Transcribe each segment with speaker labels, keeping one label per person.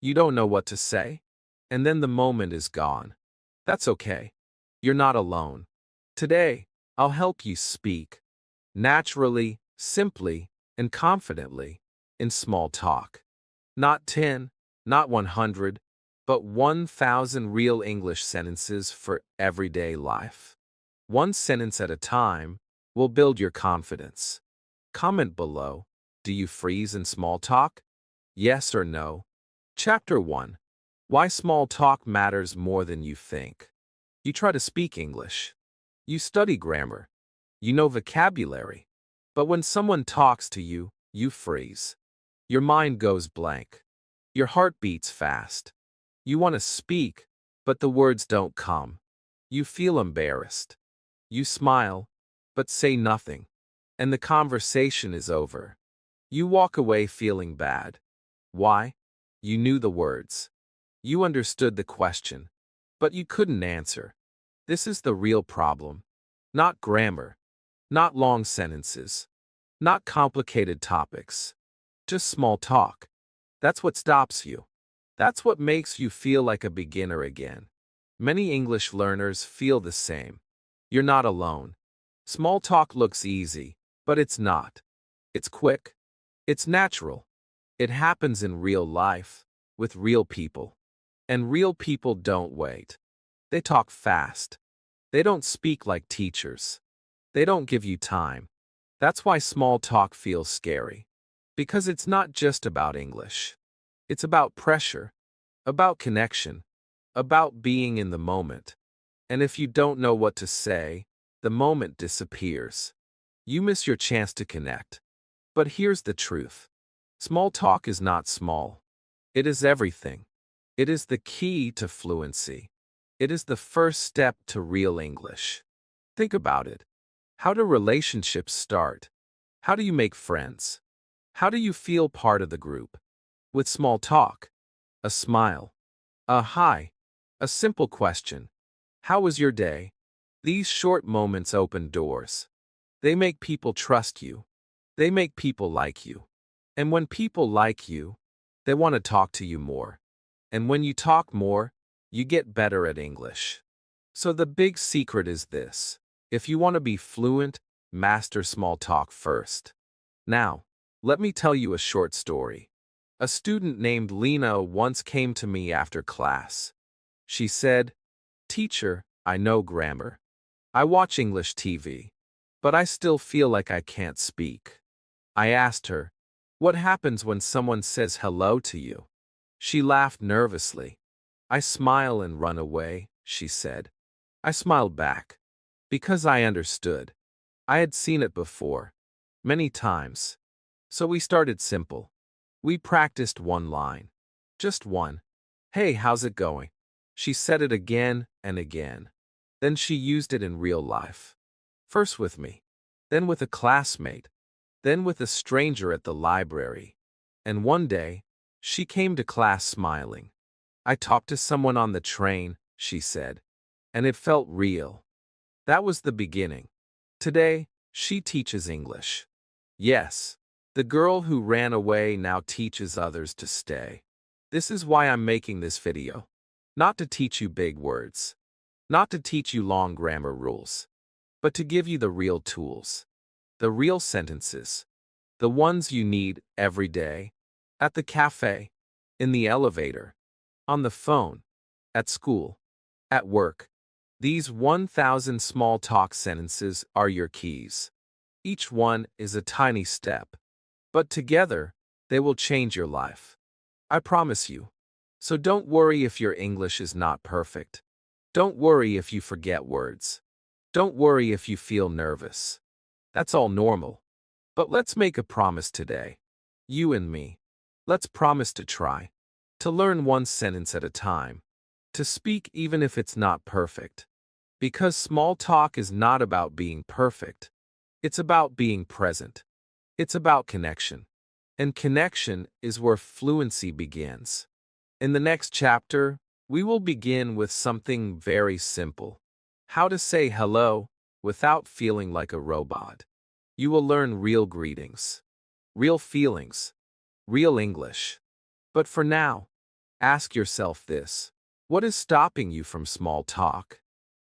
Speaker 1: You don't know what to say, and then the moment is gone. That's okay. You're not alone. Today, I'll help you speak naturally, simply, and confidently in small talk. Not 10, not 100, but 1,000 real English sentences for everyday life. One sentence at a time will build your confidence. Comment below. Do you freeze in small talk? Yes or no? Chapter 1. Why small talk matters more than you think. You try to speak English. You study grammar. You know vocabulary. But when someone talks to you, you freeze. Your mind goes blank. Your heart beats fast. You want to speak, but the words don't come. You feel embarrassed. You smile, but say nothing. And the conversation is over. You walk away feeling bad. Why? You knew the words. You understood the question, but you couldn't answer. This is the real problem. Not grammar. Not long sentences. Not complicated topics. Just small talk. That's what stops you. That's what makes you feel like a beginner again. Many English learners feel the same. You're not alone. Small talk looks easy, but it's not. It's quick. It's natural. It happens in real life, with real people. And real people don't wait. They talk fast. They don't speak like teachers. They don't give you time. That's why small talk feels scary. Because it's not just about English. It's about pressure, about connection, about being in the moment. And if you don't know what to say, the moment disappears. You miss your chance to connect. But here's the truth. Small talk is not small. It is everything. It is the key to fluency. It is the first step to real English. Think about it. How do relationships start? How do you make friends? How do you feel part of the group? With small talk. A smile. A hi. A simple question. How was your day? These short moments open doors. They make people trust you. They make people like you. And when people like you, they want to talk to you more. And when you talk more, you get better at English. So the big secret is this. If you want to be fluent, master small talk first. Now, let me tell you a short story. A student named Lena once came to me after class. She said, "Teacher, I know grammar. I watch English TV. But I still feel like I can't speak." I asked her, "What happens when someone says hello to you?" She laughed nervously. "I smile and run away," she said. I smiled back. Because I understood. I had seen it before. Many times. So we started simple. We practiced one line. Just one. "Hey, how's it going?" She said it again and again. Then she used it in real life. First with me. Then with a classmate. Then with a stranger at the library. And one day, she came to class smiling. "I talked to someone on the train," she said. And it felt real. That was the beginning. Today, she teaches English. Yes, the girl who ran away now teaches others to stay. This is why I'm making this video. Not to teach you big words. Not to teach you long grammar rules. But to give you the real tools. The real sentences. The ones you need every day. At the cafe. In the elevator. On the phone. At school. At work. These 1,000 small talk sentences are your keys. Each one is a tiny step. But together, they will change your life. I promise you. So don't worry if your English is not perfect. Don't worry if you forget words. Don't worry if you feel nervous. That's all normal. But let's make a promise today. You and me. Let's promise to try. To learn one sentence at a time. To speak even if it's not perfect. Because small talk is not about being perfect. It's about being present. It's about connection. And connection is where fluency begins. In the next chapter, we will begin with something very simple. How to say hello without feeling like a robot. You will learn real greetings, real feelings, real English. But for now, Ask yourself this. What is stopping you from small talk?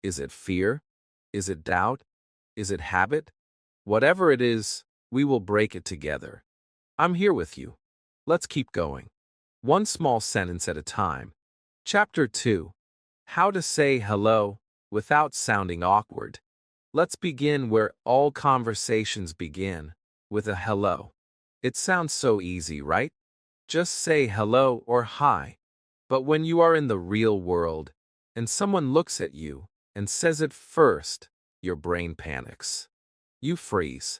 Speaker 1: Is it fear? Is it doubt? Is it habit? Whatever it is, we will break it together. I'm here with you. Let's keep going. One small sentence at a time. Chapter 2. How to say hello without sounding awkward. Let's begin where all conversations begin, with a hello. It sounds so easy, right? Just say hello or hi. But when you are in the real world, and someone looks at you and says it first, your brain panics. You freeze.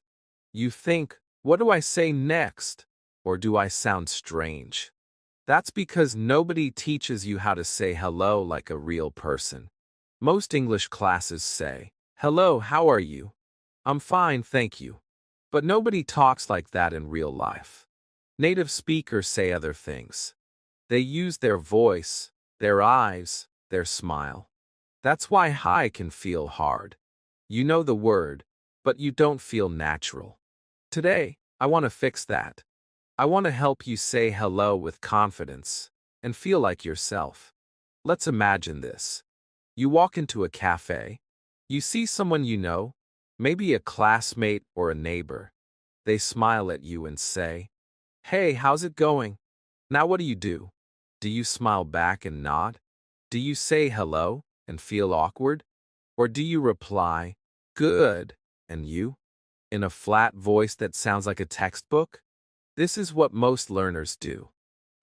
Speaker 1: You think, what do I say next? Or do I sound strange? That's because nobody teaches you how to say hello like a real person. Most English classes say, "Hello, how are you?" "I'm fine, thank you." But nobody talks like that in real life. Native speakers say other things. They use their voice, their eyes, their smile. That's why hi can feel hard. You know the word, but you don't feel natural. Today, I want to fix that. I want to help you say hello with confidence and feel like yourself. Let's imagine this. You walk into a cafe. You see someone you know, maybe a classmate or a neighbor. They smile at you and say, "Hey, how's it going?" Now what do? Do you smile back and nod? Do you say hello and feel awkward? Or do you reply, "Good," and you? In a flat voice that sounds like a textbook? This is what most learners do.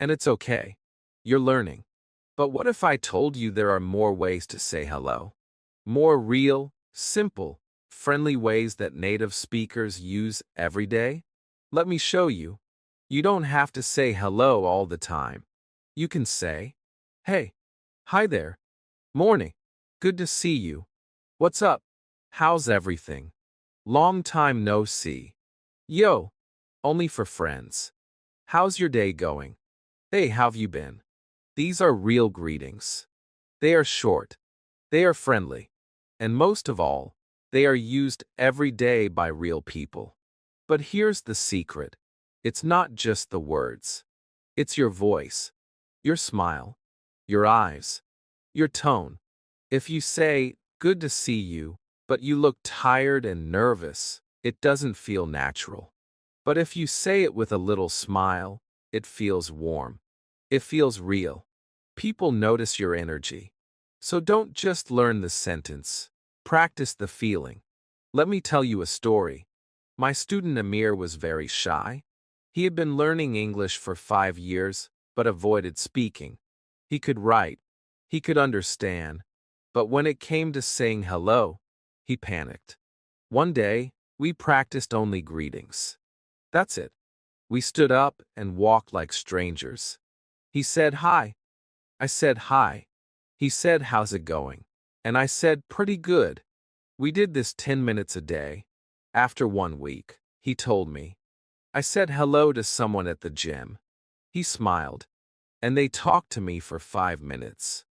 Speaker 1: And it's okay. You're learning. But what if I told you there are more ways to say hello? More real, simple, friendly ways that native speakers use every day? Let me show you. You don't have to say hello all the time. You can say, "Hey, hi there. Morning. Good to see you. What's up? How's everything? Long time no see. Yo, only for friends. How's your day going? Hey, how've you been?" These are real greetings. They are short. They are friendly. And most of all, they are used every day by real people. But here's the secret. It's not just the words. It's your voice, your smile, your eyes, your tone. If you say, "Good to see you," but you look tired and nervous, it doesn't feel natural. But if you say it with a little smile, it feels warm. It feels real. People notice your energy. So don't just learn the sentence. Practice the feeling. Let me tell you a story. My student Amir was very shy. He had been learning English for 5 years, but avoided speaking. He could write. He could understand. But when it came to saying hello, he panicked. One day, we practiced only greetings. That's it. We stood up and walked like strangers. He said hi. I said hi. He said, "How's it going?" And I said, "Pretty good." We did this 10 minutes a day. After 1 week, he told me. I said hello to someone at the gym. He smiled. And they talked to me for 5 minutes.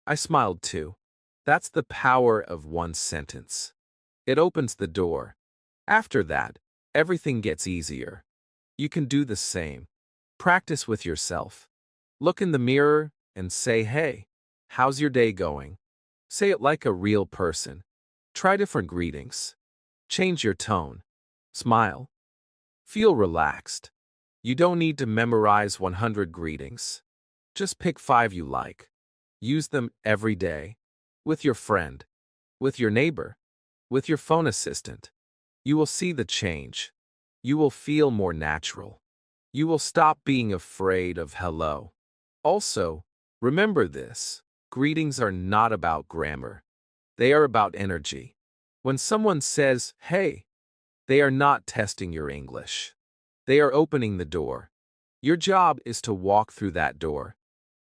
Speaker 1: I smiled too. That's the power of one sentence. It opens the door. After that, everything gets easier. You can do the same. Practice with yourself. Look in the mirror and say, "Hey, how's your day going?" Say it like a real person. Try different greetings. Change your tone. Smile. Feel relaxed. You don't need to memorize 100 greetings. Just pick 5 you like. Use them every day. With your friend. With your neighbor. With your phone assistant. You will see the change. You will feel more natural. You will stop being afraid of hello. Also, remember this. Greetings are not about grammar. They are about energy. When someone says, "Hey," they are not testing your English. They are opening the door. Your job is to walk through that door.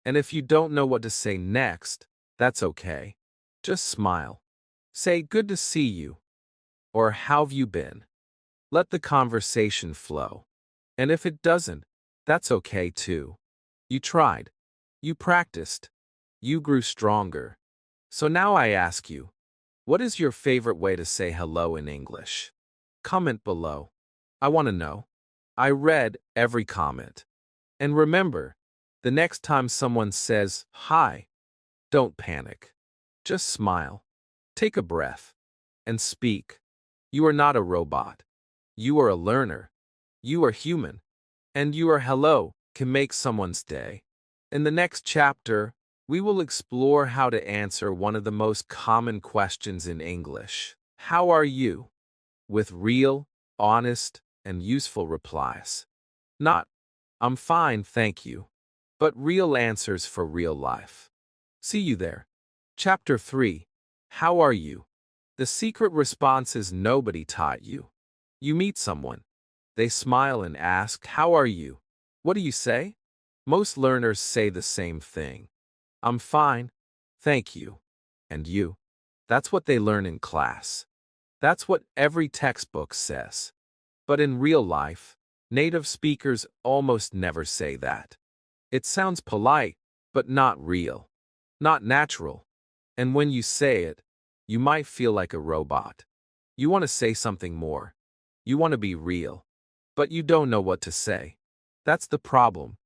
Speaker 1: And if you don't know what to say next, that's okay. Just smile. Say, "Good to see you," or "How've you been?" Let the conversation flow. And if it doesn't, that's okay too. You tried. You practiced. You grew stronger. So now I ask you, what is your favorite way to say hello in English? Comment below. I want to know. I read every comment. And remember, The next time someone says, "Hi," don't panic. Just smile. Take a breath. And speak. You are not a robot. You are a learner. You are human. And your hello can make someone's day. In the next chapter, we will explore how to answer one of the most common questions in English. How are you? With real, honest, and useful replies. Not, "I'm fine, thank you," but real answers for real life. See you there. Chapter 3. How are you? The secret response is nobody taught you. You meet someone. They smile and ask, "How are you?" What do you say? Most learners say the same thing. "I'm fine, thank you." And you? That's what they learn in class. That's what every textbook says. But in real life, native speakers almost never say that. It sounds polite, but not real. Not natural. And when you say it, you might feel like a robot. You want to say something more. You want to be real. But you don't know what to say. That's the problem.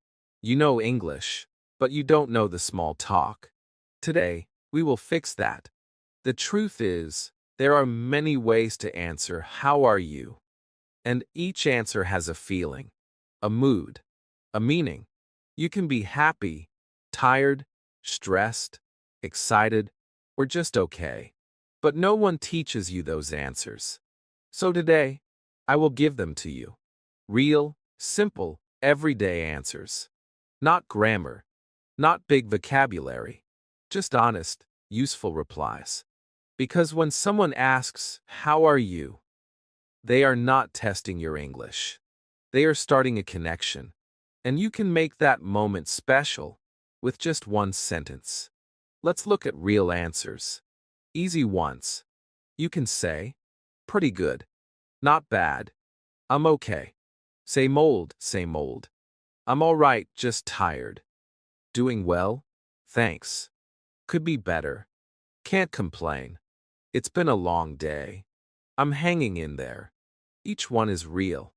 Speaker 1: You know English, but you don't know the small talk. Today, we will fix that. The truth is, there are many ways to answer "How are you?" And each answer has a feeling, a mood, a meaning. You can be happy, tired, stressed, excited, or just okay. But no one teaches you those answers. So today, I will give them to you. Real, simple, everyday answers. Not grammar, not big vocabulary. Just honest, useful replies. Because when someone asks, "How are you?" they are not testing your English. They are starting a connection. And you can make that moment special with just one sentence. Let's look at real answers. Easy ones. You can say, "Pretty good." Not bad. "I'm okay." Same old, same old. "I'm all right, just tired." "Doing well? Thanks." "Could be better." "Can't complain." "It's been a long day." "I'm hanging in there." Each one is real.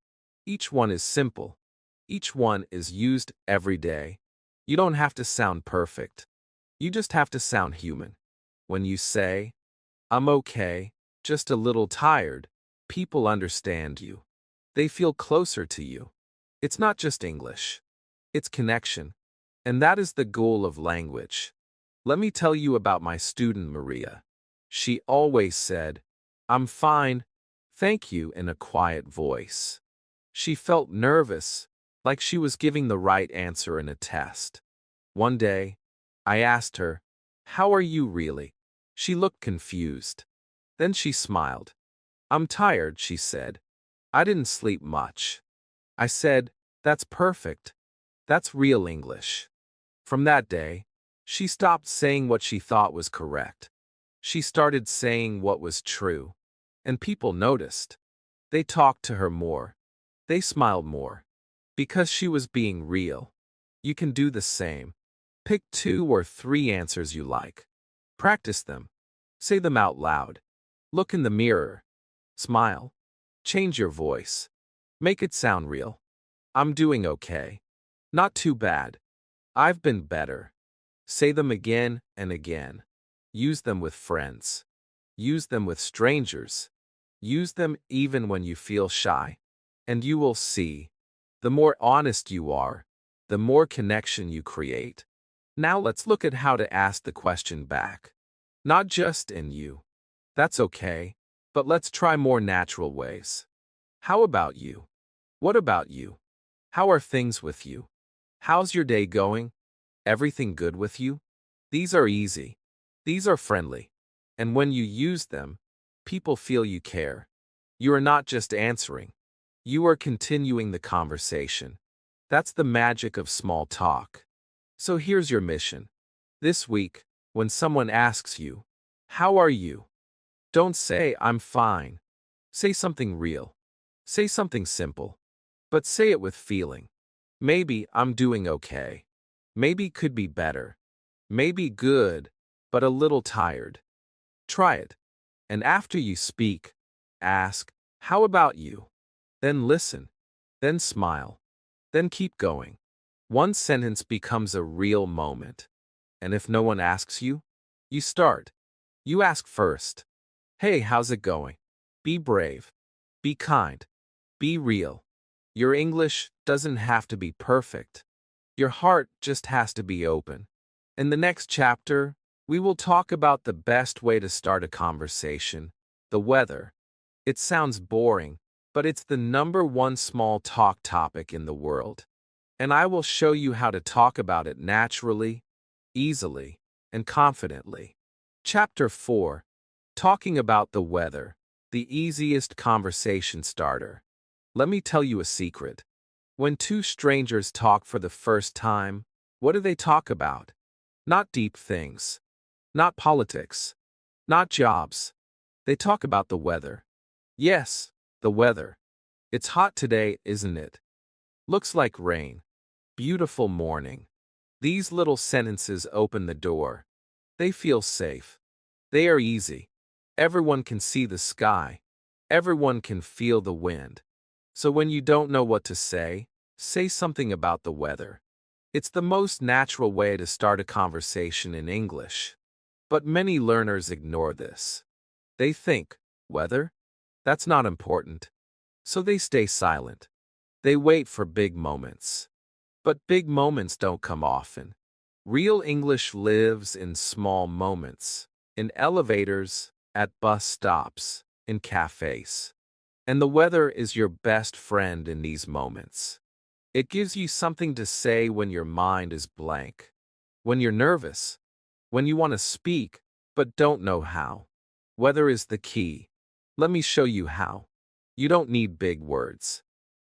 Speaker 1: Each one is simple. Each one is used every day. You don't have to sound perfect. You just have to sound human. When you say, "I'm okay, just a little tired," people understand you. They feel closer to you. It's not just English. It's connection. And that is the goal of language. Let me tell you about my student Maria. She always said, "I'm fine, thank you," in a quiet voice. She felt nervous, like she was giving the right answer in a test. One day, I asked her, "How are you really?" She looked confused. Then she smiled. "I'm tired," she said. "I didn't sleep much." I said, "That's perfect. That's real English." From that day, she stopped saying what she thought was correct. She started saying what was true. And people noticed. They talked to her more. They smiled more. Because she was being real. You can do the same. Pick 2 or 3 answers you like. Practice them. Say them out loud. Look in the mirror. Smile. Change your voice. Make it sound real. "I'm doing okay. Not too bad. I've been better." Say them again and again. Use them with friends. Use them with strangers. Use them even when you feel shy. And you will see, the more honest you are, the more connection you create. Now let's look at how to ask the question back. Not just in you. That's okay, but let's try more natural ways. How about you? What about you? How are things with you? How's your day going? Everything good with you? These are easy. These are friendly. And when you use them, people feel you care. You are not just answering. You are continuing the conversation. That's the magic of small talk. So here's your mission. This week, when someone asks you, "How are you?" don't say, "I'm fine." Say something real. Say something simple. But say it with feeling. Maybe, "I'm doing okay." Maybe could be better. Maybe good, but a little tired. Try it. And after you speak, ask, "How about you?" Then listen. Then smile. Then keep going. One sentence becomes a real moment. And if no one asks you, you start. You ask first. Hey, how's it going? Be brave. Be kind. Be real. Your English doesn't have to be perfect. Your heart just has to be open. In the next chapter, we will talk about the best way to start a conversation, the weather. It sounds boring, but it's the #1 small talk topic in the world. And I will show you how to talk about it naturally, easily, and confidently. Chapter 4. Talking about the weather, the easiest conversation starter. Let me tell you a secret. When two strangers talk for the first time, what do they talk about? Not deep things. Not politics. Not jobs. They talk about the weather. Yes, the weather. It's hot today, isn't it? Looks like rain. Beautiful morning. These little sentences open the door. They feel safe. They are easy. Everyone can see the sky. Everyone can feel the wind. So when you don't know what to say something about the weather. It's the most natural way to start a conversation in English. But many learners ignore this. They think, weather? That's not important. So they stay silent. They wait for big moments. But big moments don't come often. Real English lives in small moments, in elevators, at bus stops, in cafes. And the weather is your best friend in these moments. It gives you something to say when your mind is blank, when you're nervous, when you want to speak but don't know how. Weather is the key. Let me show you how. You don't need big words.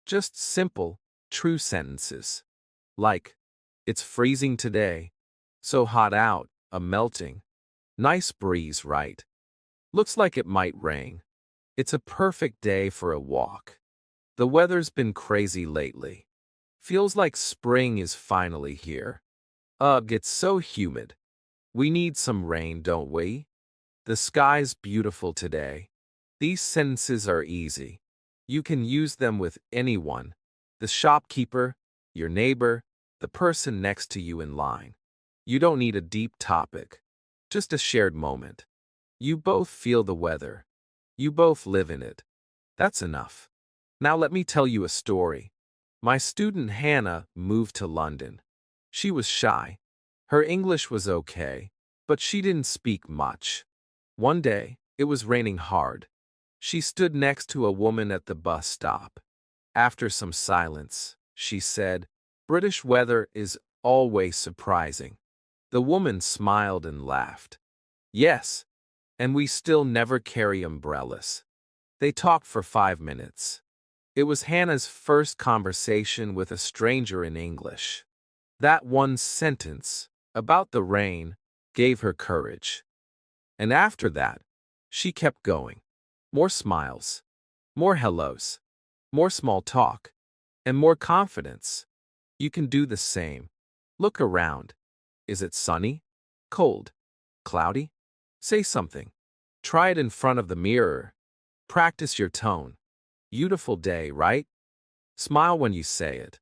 Speaker 1: Just simple, true sentences. Like, it's freezing today. So hot out, a melting. Nice breeze, right? Looks like it might rain. It's a perfect day for a walk. The weather's been crazy lately. Feels like spring is finally here. Ugh, it's so humid. We need some rain, don't we? The sky's beautiful today. These sentences are easy. You can use them with anyone. The shopkeeper, your neighbor, the person next to you in line. You don't need a deep topic. Just a shared moment. You both feel the weather. You both live in it. That's enough. Now let me tell you a story. My student Hannah moved to London. She was shy. Her English was okay, but she didn't speak much. One day, it was raining hard. She stood next to a woman at the bus stop. After some silence, she said, "British weather is always surprising." The woman smiled and laughed. "Yes, and we still never carry umbrellas." They talked for 5 minutes. It was Hannah's first conversation with a stranger in English. That one sentence, about the rain, gave her courage. And after that, she kept going. More smiles, more hellos, more small talk, and more confidence. You can do the same. Look around. Is it sunny? Cold? Cloudy? Say something. Try it in front of the mirror. Practice your tone. Beautiful day, right? Smile when you say it.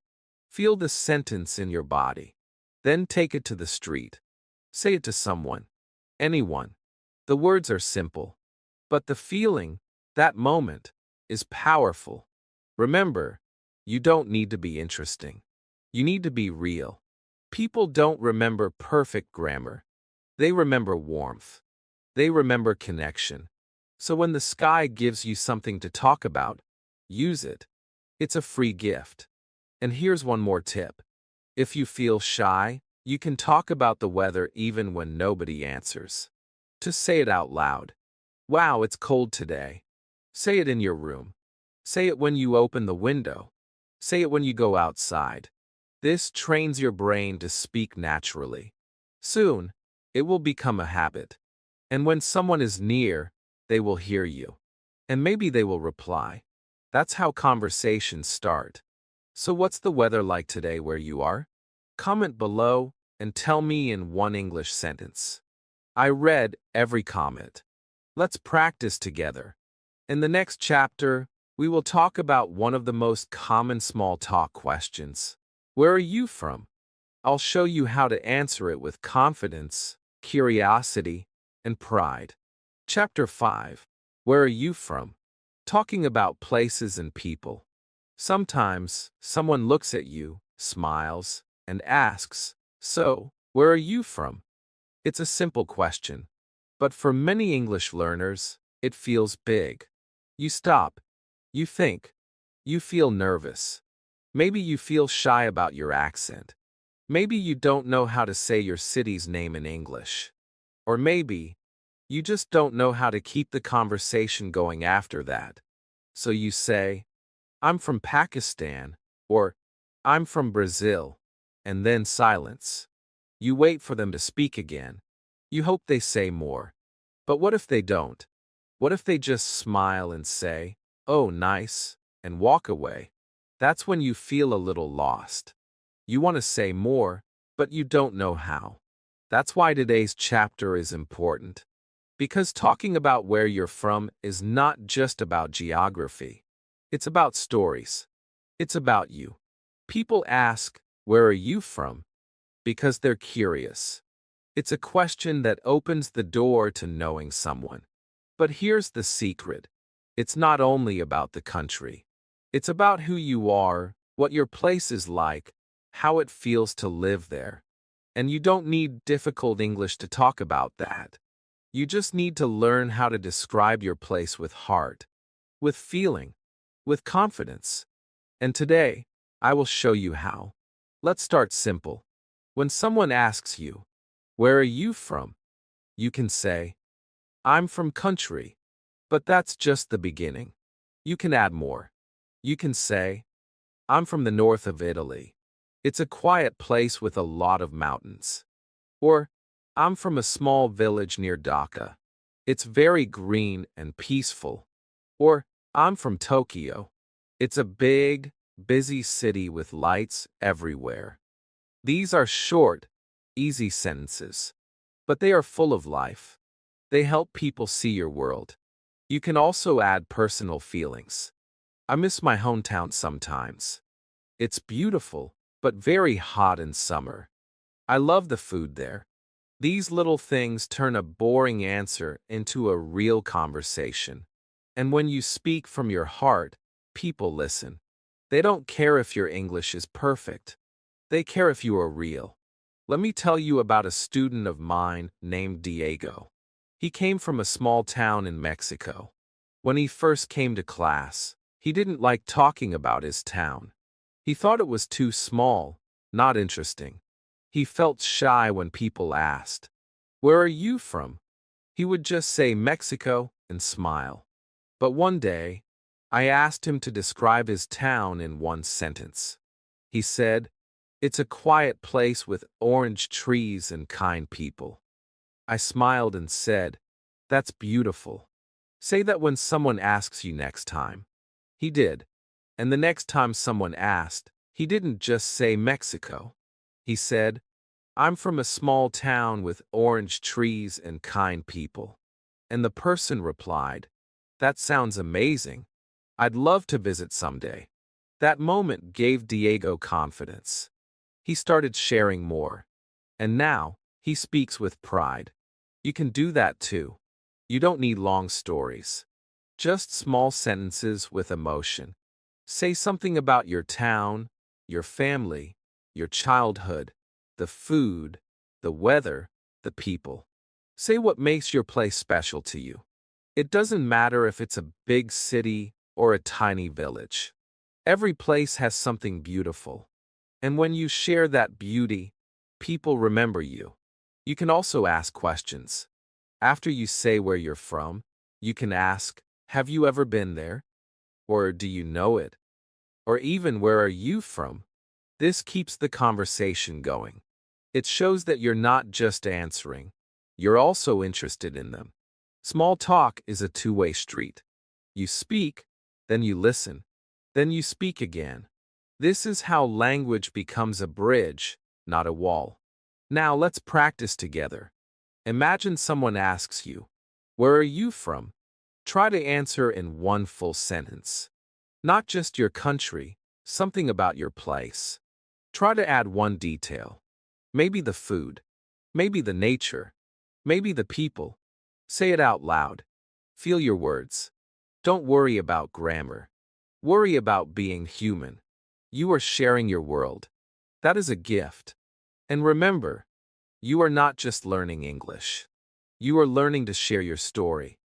Speaker 1: Feel the sentence in your body. Then take it to the street. Say it to someone. Anyone. The words are simple. But the feeling, that moment, is powerful. Remember, you don't need to be interesting. You need to be real. People don't remember perfect grammar. They remember warmth. They remember connection. So when the sky gives you something to talk about, use it. It's a free gift. And here's one more tip. If you feel shy, you can talk about the weather even when nobody answers. Just say it out loud. Wow, it's cold today. Say it in your room. Say it when you open the window. Say it when you go outside. This trains your brain to speak naturally. Soon, it will become a habit. And when someone is near, they will hear you. And maybe they will reply. That's how conversations start. So what's the weather like today where you are? Comment below and tell me in one English sentence. I read every comment. Let's practice together. In the next chapter, we will talk about one of the most common small talk questions. Where are you from? I'll show you how to answer it with confidence, curiosity, and pride. Chapter 5. Where are you from? Talking about places and people. Sometimes, someone looks at you, smiles, and asks, "So, where are you from?" It's a simple question, but for many English learners, it feels big. You stop, you think, you feel nervous. Maybe you feel shy about your accent. Maybe you don't know how to say your city's name in English. Or maybe you just don't know how to keep the conversation going after that. So you say, "I'm from Pakistan," or "I'm from Brazil," and then silence. You wait for them to speak again. You hope they say more. But what if they don't? What if they just smile and say, "Oh, nice," and walk away? That's when you feel a little lost. You want to say more, but you don't know how. That's why today's chapter is important. Because talking about where you're from is not just about geography. It's about stories. It's about you. People ask, "Where are you from?" because they're curious. It's a question that opens the door to knowing someone. But here's the secret. It's not only about the country. It's about who you are, what your place is like, how it feels to live there. And you don't need difficult English to talk about that. You just need to learn how to describe your place with heart, with feeling, with confidence. And today, I will show you how. Let's start simple. When someone asks you, "Where are you from?" you can say, "I'm from country." But that's just the beginning. You can add more. You can say, "I'm from the north of Italy. It's a quiet place with a lot of mountains." Or, "I'm from a small village near Dhaka. It's very green and peaceful." Or, "I'm from Tokyo. It's a big, busy city with lights everywhere." These are short, easy sentences, but they are full of life. They help people see your world. You can also add personal feelings. "I miss my hometown sometimes. It's beautiful, but very hot in summer. I love the food there." These little things turn a boring answer into a real conversation. And when you speak from your heart, people listen. They don't care if your English is perfect. They care if you are real. Let me tell you about a student of mine named Diego. He came from a small town in Mexico. When he first came to class, he didn't like talking about his town. He thought it was too small, not interesting. He felt shy when people asked, "Where are you from?" He would just say Mexico and smile. But one day, I asked him to describe his town in one sentence. He said, "It's a quiet place with orange trees and kind people." I smiled and said, "That's beautiful. Say that when someone asks you next time." He did. And the next time someone asked, he didn't just say Mexico. He said, "I'm from a small town with orange trees and kind people." And the person replied, "That sounds amazing. I'd love to visit someday." That moment gave Diego confidence. He started sharing more. And now, he speaks with pride. You can do that too. You don't need long stories. Just small sentences with emotion. Say something about your town, your family, your childhood, the food, the weather, the people. Say what makes your place special to you. It doesn't matter if it's a big city or a tiny village. Every place has something beautiful. And when you share that beauty, people remember you. You can also ask questions. After you say where you're from, you can ask, "Have you ever been there?" Or, "Do you know it?" Or even, "Where are you from?" This keeps the conversation going. It shows that you're not just answering, you're also interested in them. Small talk is a two-way street. You speak, then you listen, then you speak again. This is how language becomes a bridge, not a wall. Now let's practice together. Imagine someone asks you, "Where are you from?" Try to answer in one full sentence. Not just your country, something about your place. Try to add one detail. Maybe the food. Maybe the nature. Maybe the people. Say it out loud. Feel your words. Don't worry about grammar. Worry about being human. You are sharing your world. That is a gift. And remember, you are not just learning English. You are learning to share your story.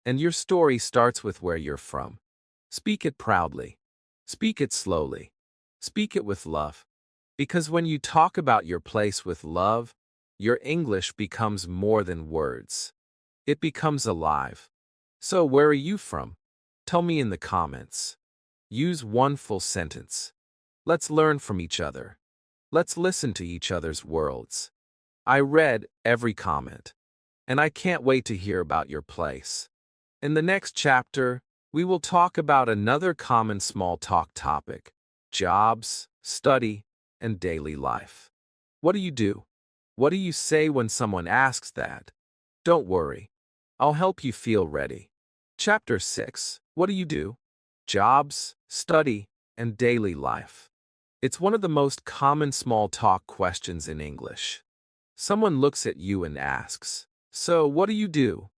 Speaker 1: And your story starts with where you're from. Speak it proudly. Speak it slowly. Speak it with love. Because when you talk about your place with love, your English becomes more than words. It becomes alive. So where are you from? Tell me in the comments. Use one full sentence. Let's learn from each other. Let's listen to each other's worlds. I read every comment, and I can't wait to hear about your place. In the next chapter, we will talk about another common small talk topic: jobs, study, and daily life. What do you do? What do you say when someone asks that? Don't worry. I'll help you feel ready. Chapter 6. What do you do? Jobs, study, and daily life. It's one of the most common small talk questions in English. Someone looks at you and asks, "So, what do you do?"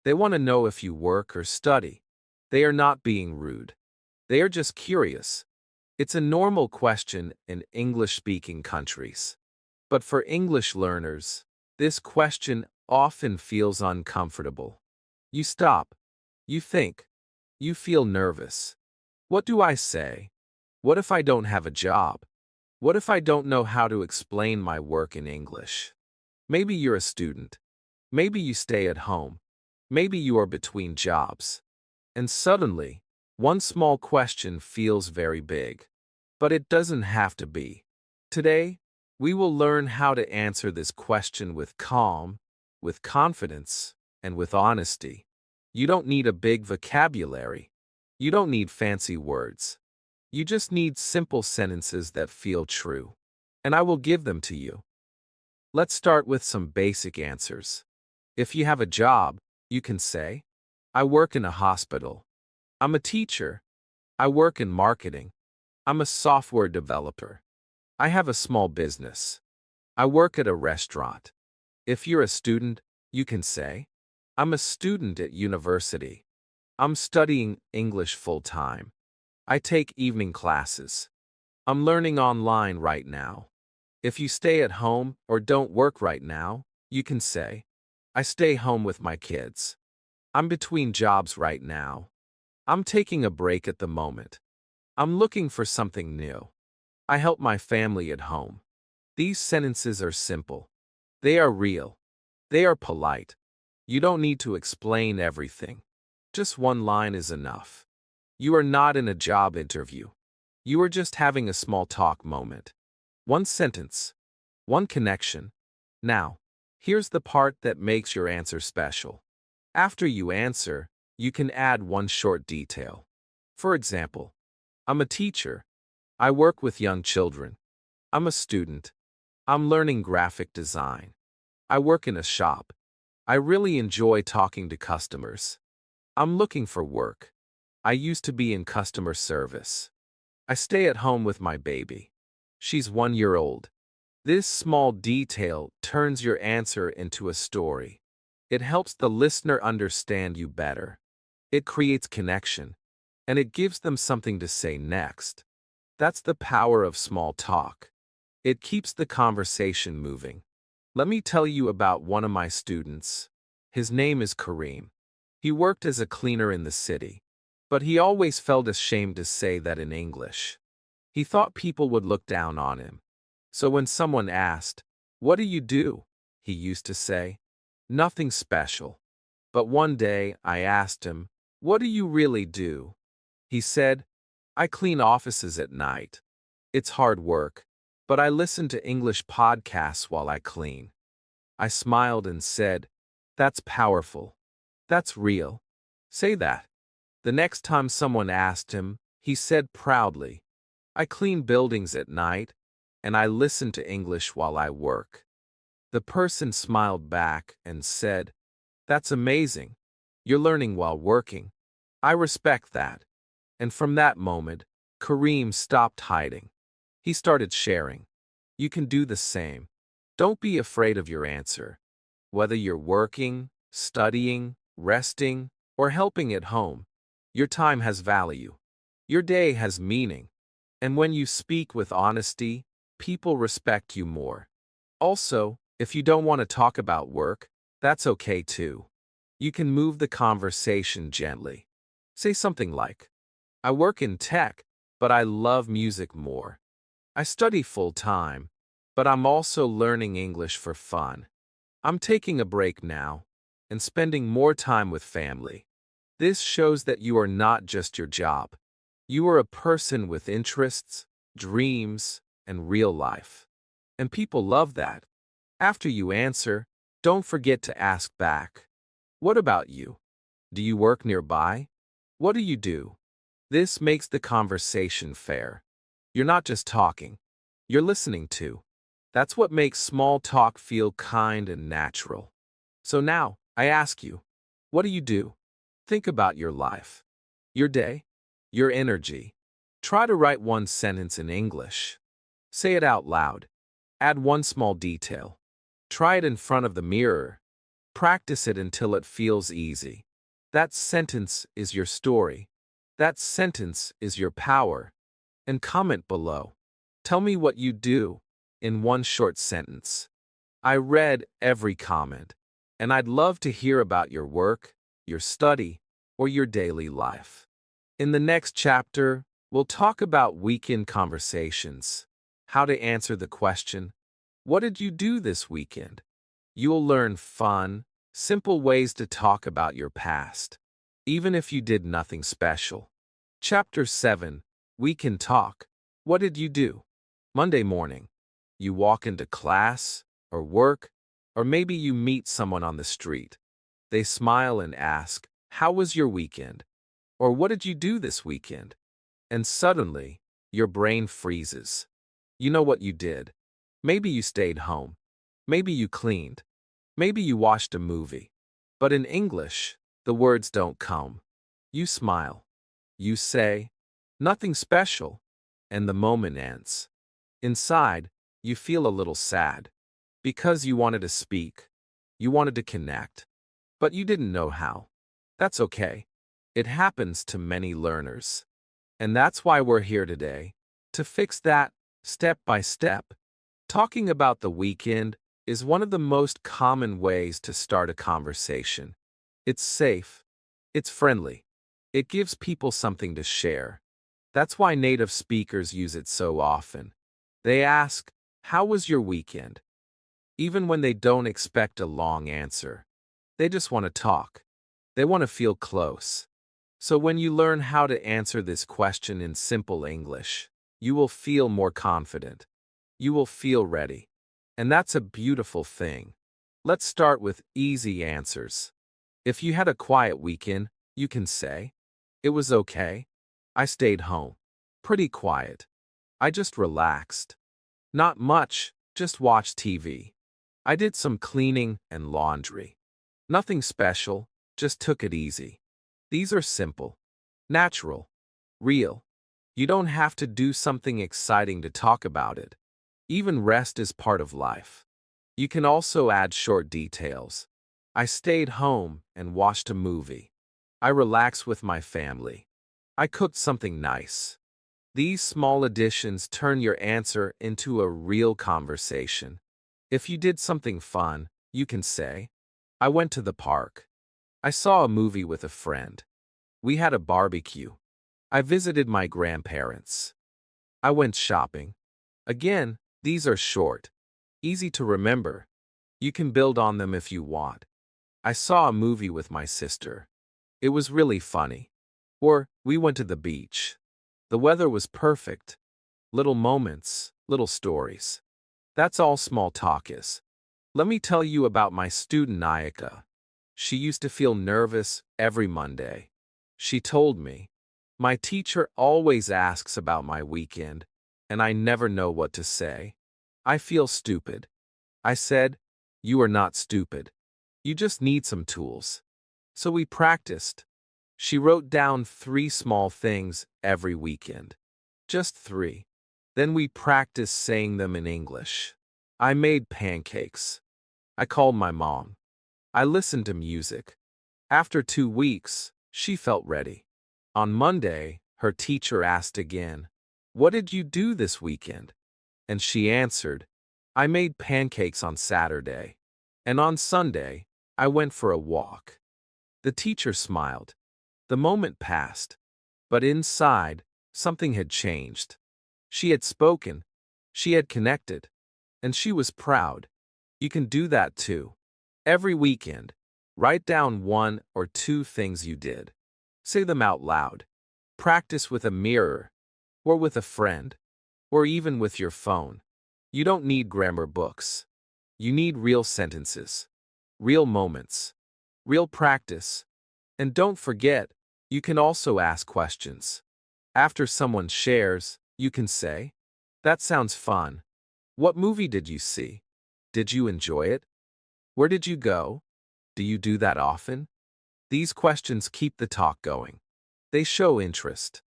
Speaker 1: They want to know if you work or study. They are not being rude. They are just curious. It's a normal question in English-speaking countries. But for English learners, this question often feels uncomfortable. You stop. You think. You feel nervous. What do I say? What if I don't have a job? What if I don't know how to explain my work in English? Maybe you're a student. Maybe you stay at home. Maybe you are between jobs. And suddenly, one small question feels very big. But it doesn't have to be. Today, we will learn how to answer this question with calm, with confidence, and with honesty. You don't need a big vocabulary. You don't need fancy words. You just need simple sentences that feel true. And I will give them to you. Let's start with some basic answers. If you have a job, you can say, "I work in a hospital." "I'm a teacher." "I work in marketing." "I'm a software developer." "I have a small business." "I work at a restaurant." If you're a student, you can say, "I'm a student at university." "I'm studying English full-time." "I take evening classes." "I'm learning online right now." If you stay at home or don't work right now, you can say, "I stay home with my kids." "I'm between jobs right now." "I'm taking a break at the moment." "I'm looking for something new." "I help my family at home." These sentences are simple. They are real. They are polite. You don't need to explain everything. Just one line is enough. You are not in a job interview. You are just having a small talk moment. One sentence. One connection. Now, here's the part that makes your answer special. After you answer, you can add one short detail. For example, "I'm a teacher." "I work with young children." "I'm a student." "I'm learning graphic design." "I work in a shop." "I really enjoy talking to customers." "I'm looking for work." "I used to be in customer service." "I stay at home with my baby. She's 1 year old." This small detail turns your answer into a story. It helps the listener understand you better. It creates connection, and it gives them something to say next. That's the power of small talk. It keeps the conversation moving. Let me tell you about one of my students. His name is Kareem. He worked as a cleaner in the city, but he always felt ashamed to say that in English. He thought people would look down on him. So when someone asked, "What do you do?" he used to say, "Nothing special." But one day I asked him, "What do you really do?" He said, "I clean offices at night. It's hard work, but I listen to English podcasts while I clean." I smiled and said, "That's powerful. That's real. Say that." The next time someone asked him, he said proudly, "I clean buildings at night, and I listen to English while I work." The person smiled back and said, "That's amazing. You're learning while working. I respect that." And from that moment, Kareem stopped hiding. He started sharing. You can do the same. Don't be afraid of your answer. Whether you're working, studying, resting, or helping at home, your time has value. Your day has meaning. And when you speak with honesty, people respect you more. Also, if you don't want to talk about work, that's okay too. You can move the conversation gently. Say something like, I work in tech, but I love music more. I study full-time, but I'm also learning English for fun. I'm taking a break now and spending more time with family. This shows that you are not just your job. You are a person with interests, dreams, and real life. And people love that. After you answer, don't forget to ask back. What about you? Do you work nearby? What do you do? This makes the conversation fair. You're not just talking, you're listening too. That's what makes small talk feel kind and natural. So now, I ask you, what do you do? Think about your life, your day, your energy. Try to write one sentence in English. Say it out loud. Add one small detail. Try it in front of the mirror. Practice it until it feels easy. That sentence is your story. That sentence is your power. And comment below. Tell me what you do in one short sentence. I read every comment, and I'd love to hear about your work, your study, or your daily life. In the next chapter, we'll talk about weekend conversations, how to answer the question, what did you do this weekend? You'll learn fun, simple ways to talk about your past, even if you did nothing special. Chapter 7, We Can Talk. What did you do? Monday morning. You walk into class, or work, or maybe you meet someone on the street. They smile and ask, how was your weekend? Or what did you do this weekend? And suddenly, your brain freezes. You know what you did. Maybe you stayed home. Maybe you cleaned. Maybe you watched a movie. But in English, the words don't come. You smile. You say, nothing special, and the moment ends. Inside, you feel a little sad. Because you wanted to speak. You wanted to connect. But you didn't know how. That's okay. It happens to many learners. And that's why we're here today, to fix that, step by step. Talking about the weekend is one of the most common ways to start a conversation. It's safe. It's friendly. It gives people something to share. That's why native speakers use it so often. They ask, how was your weekend? Even when they don't expect a long answer. They just want to talk. They want to feel close. So when you learn how to answer this question in simple English, you will feel more confident. You will feel ready. And that's a beautiful thing. Let's start with easy answers. If you had a quiet weekend, you can say, it was okay. I stayed home. Pretty quiet. I just relaxed. Not much, just watched TV. I did some cleaning and laundry. Nothing special, just took it easy. These are simple, natural, real. You don't have to do something exciting to talk about it. Even rest is part of life. You can also add short details. I stayed home and watched a movie. I relaxed with my family. I cooked something nice. These small additions turn your answer into a real conversation. If you did something fun, you can say, I went to the park. I saw a movie with a friend. We had a barbecue. I visited my grandparents. I went shopping. Again, these are short, easy to remember. You can build on them if you want. I saw a movie with my sister. It was really funny. Or, we went to the beach. The weather was perfect. Little moments, little stories. That's all small talk is. Let me tell you about my student Ayaka. She used to feel nervous every Monday. She told me, my teacher always asks about my weekend, and I never know what to say. I feel stupid. I said, you are not stupid. You just need some tools. So we practiced. She wrote down 3 small things every weekend. Just 3. Then we practiced saying them in English. I made pancakes. I called my mom. I listened to music. After 2 weeks, she felt ready. On Monday, her teacher asked again, "What did you do this weekend?" And she answered, "I made pancakes on Saturday. And on Sunday, I went for a walk." The teacher smiled. The moment passed. But inside, something had changed. She had spoken. She had connected. And she was proud. You can do that too. Every weekend, write down 1 or 2 things you did. Say them out loud. Practice with a mirror, or with a friend, or even with your phone. You don't need grammar books. You need real sentences, real moments, real practice. And don't forget, you can also ask questions. After someone shares, you can say, "That sounds fun. What movie did you see? Did you enjoy it? Where did you go? Do you do that often?" These questions keep the talk going. They show interest.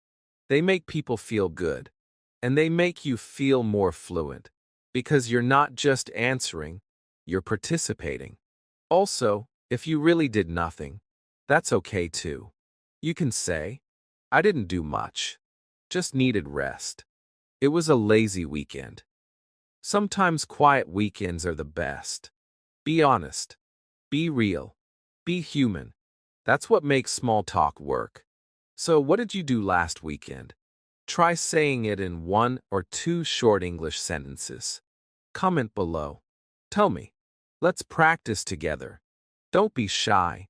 Speaker 1: They make people feel good. And they make you feel more fluent. Because you're not just answering, you're participating. Also, if you really did nothing, that's okay too. You can say, "I didn't do much. Just needed rest. It was a lazy weekend." Sometimes quiet weekends are the best. Be honest. Be real. Be human. That's what makes small talk work. So, what did you do last weekend? Try saying it in 1 or 2 short English sentences. Comment below. Tell me. Let's practice together. Don't be shy.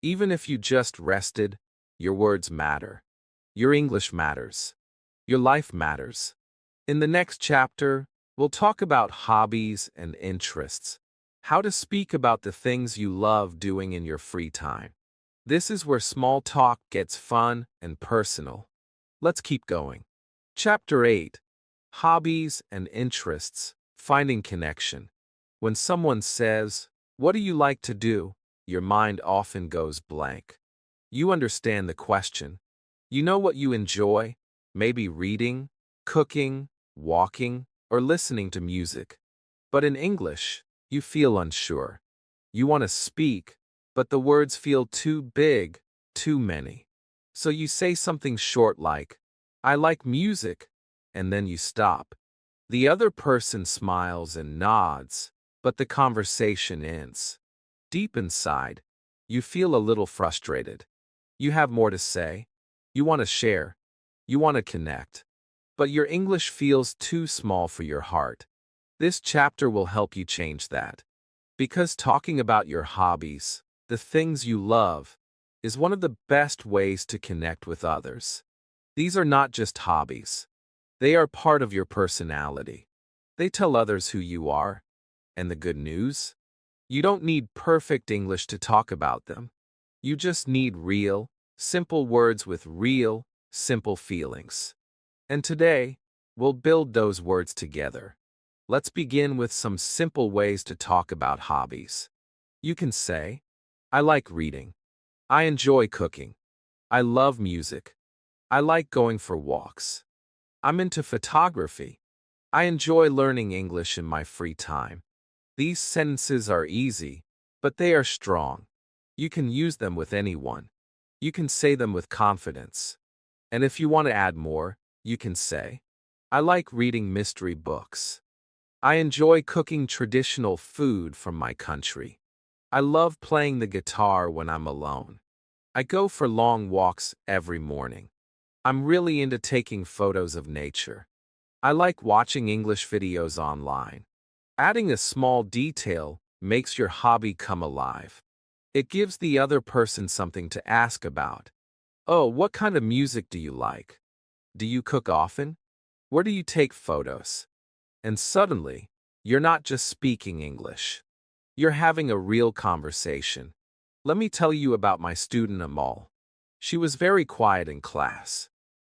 Speaker 1: Even if you just rested, your words matter. Your English matters. Your life matters. In the next chapter, we'll talk about hobbies and interests. How to speak about the things you love doing in your free time. This is where small talk gets fun and personal. Let's keep going. Chapter 8. Hobbies and interests. Finding connection. When someone says, "What do you like to do?" your mind often goes blank. You understand the question. You know what you enjoy, maybe reading, cooking, walking, or listening to music. But in English, you feel unsure. You want to speak, but the words feel too big, too many. So you say something short like, "I like music," and then you stop. The other person smiles and nods, but the conversation ends. Deep inside, you feel a little frustrated. You have more to say. You want to share. You want to connect. But your English feels too small for your heart. This chapter will help you change that. Because talking about your hobbies, the things you love, is one of the best ways to connect with others. These are not just hobbies. They are part of your personality. They tell others who you are. And the good news? You don't need perfect English to talk about them. You just need real, simple words with real, simple feelings. And today, we'll build those words together. Let's begin with some simple ways to talk about hobbies. You can say, "I like reading. I enjoy cooking. I love music. I like going for walks. I'm into photography. I enjoy learning English in my free time." These sentences are easy, but they are strong. You can use them with anyone. You can say them with confidence. And if you want to add more, you can say, "I like reading mystery books. I enjoy cooking traditional food from my country. I love playing the guitar when I'm alone. I go for long walks every morning. I'm really into taking photos of nature. I like watching English videos online." Adding a small detail makes your hobby come alive. It gives the other person something to ask about. "Oh, what kind of music do you like? Do you cook often? Where do you take photos?" And suddenly, you're not just speaking English. You're having a real conversation. Let me tell you about my student Amal. She was very quiet in class.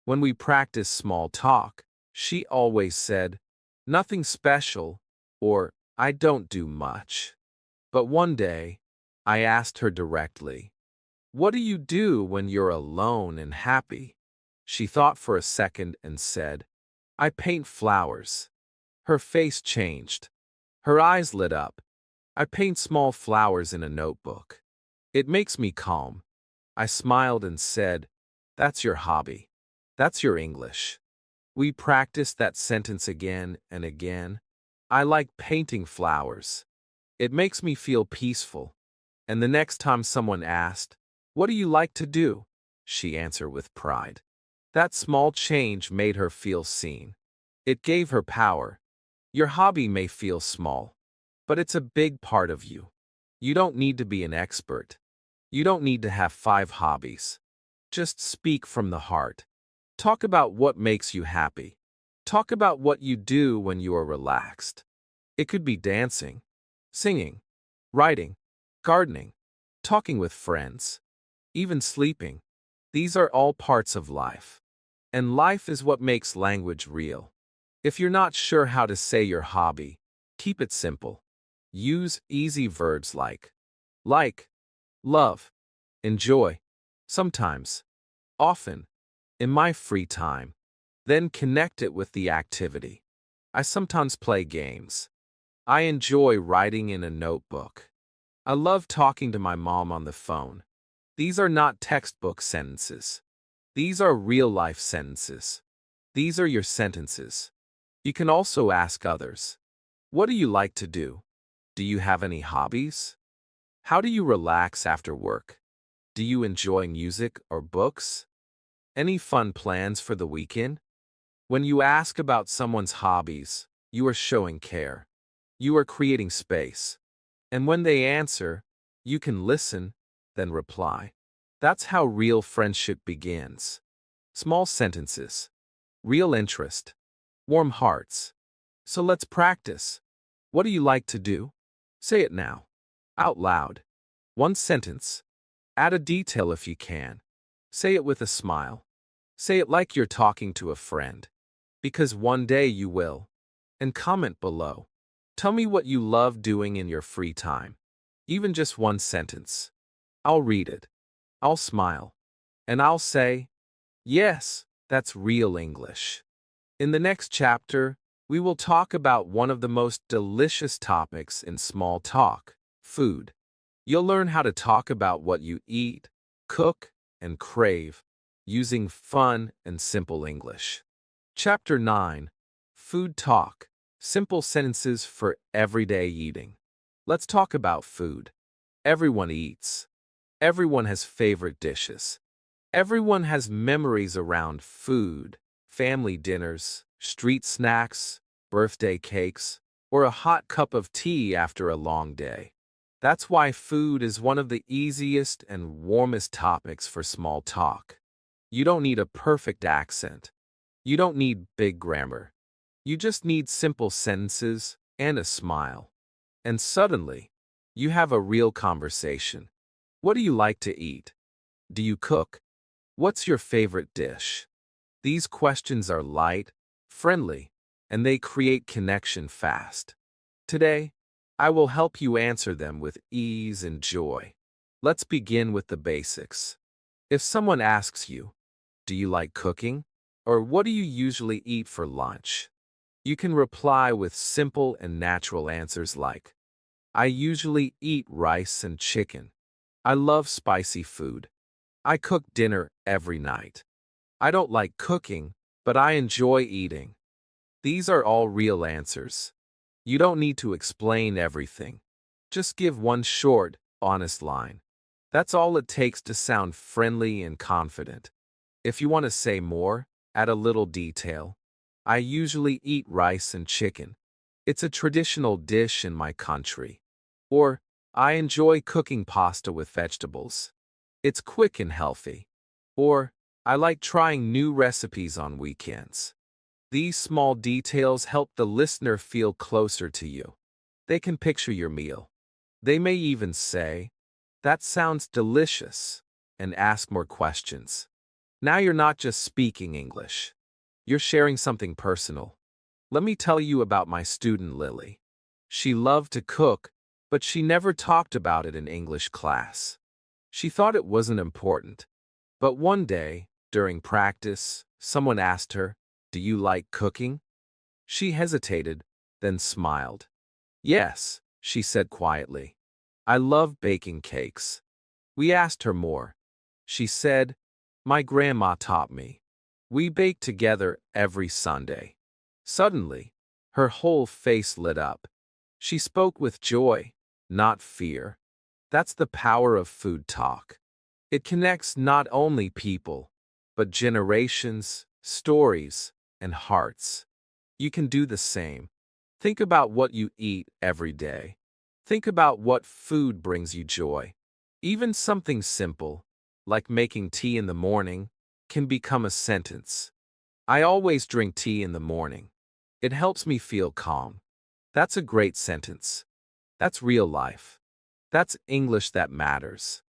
Speaker 1: When we practiced small talk, she always said, "Nothing special," or "I don't do much." But one day, I asked her directly, "What do you do when you're alone and happy?" She thought for a second and said, I paint flowers. Her face changed. Her eyes lit up. I paint small flowers in a notebook. It makes me calm. I smiled and said, "That's your hobby. That's your English." We practiced that sentence again and again. I like painting flowers. It makes me feel peaceful. And the next time someone asked, "What do you like to do?" she answered with pride. That small change made her feel seen. It gave her power. Your hobby may feel small, but it's a big part of you. You don't need to be an expert. You don't need to have 5 hobbies. Just speak from the heart. Talk about what makes you happy. Talk about what you do when you are relaxed. It could be dancing, singing, writing, gardening, talking with friends, even sleeping. These are all parts of life. And life is what makes language real. If you're not sure how to say your hobby, keep it simple. Use easy verbs like, love, enjoy, sometimes, often, in my free time. Then connect it with the activity. I sometimes play games. I enjoy writing in a notebook. I love talking to my mom on the phone. These are not textbook sentences. These are real-life sentences. These are your sentences. You can also ask others, what do you like to do? Do you have any hobbies? How do you relax after work? Do you enjoy music or books? Any fun plans for the weekend? When you ask about someone's hobbies, you are showing care. You are creating space. And when they answer, you can listen, then reply. That's how real friendship begins. Small sentences, real interest, warm hearts. So let's practice. What do you like to do? Say it now, out loud. One sentence. Add a detail if you can. Say it with a smile. Say it like you're talking to a friend. Because one day you will. And comment below. Tell me what you love doing in your free time. Even just one sentence. I'll read it. I'll smile. And I'll say, yes, that's real English. In the next chapter, we will talk about one of the most delicious topics in small talk, food. You'll learn how to talk about what you eat, cook, and crave, using fun and simple English. Chapter 9, Food Talk, Simple Sentences for Everyday Eating. Let's talk about food. Everyone eats. Everyone has favorite dishes. Everyone has memories around food, family dinners, street snacks, birthday cakes, or a hot cup of tea after a long day. That's why food is one of the easiest and warmest topics for small talk. You don't need a perfect accent. You don't need big grammar. You just need simple sentences and a smile. And suddenly, you have a real conversation. What do you like to eat? Do you cook? What's your favorite dish? These questions are light, friendly, and they create connection fast. Today, I will help you answer them with ease and joy. Let's begin with the basics. If someone asks you, do you like cooking? Or what do you usually eat for lunch? You can reply with simple and natural answers like, I usually eat rice and chicken. I love spicy food. I cook dinner every night. I don't like cooking, but I enjoy eating. These are all real answers. You don't need to explain everything. Just give one short, honest line. That's all it takes to sound friendly and confident. If you want to say more, add a little detail. I usually eat rice and chicken. It's a traditional dish in my country. Or, I enjoy cooking pasta with vegetables. It's quick and healthy. Or, I like trying new recipes on weekends. These small details help the listener feel closer to you. They can picture your meal. They may even say, that sounds delicious, and ask more questions. Now you're not just speaking English. You're sharing something personal. Let me tell you about my student Lily. She loved to cook, but she never talked about it in English class. She thought it wasn't important. But one day, during practice, someone asked her, Do you like cooking? She hesitated, then smiled. Yes, she said quietly. I love baking cakes. We asked her more. She said, my grandma taught me. We bake together every Sunday. Suddenly, her whole face lit up. She spoke with joy, not fear. That's the power of food talk. It connects not only people, but generations, stories, and hearts. You can do the same. Think about what you eat every day. Think about what food brings you joy. Even something simple, like making tea in the morning, can become a sentence. I always drink tea in the morning. It helps me feel calm. That's a great sentence. That's real life. That's English that matters.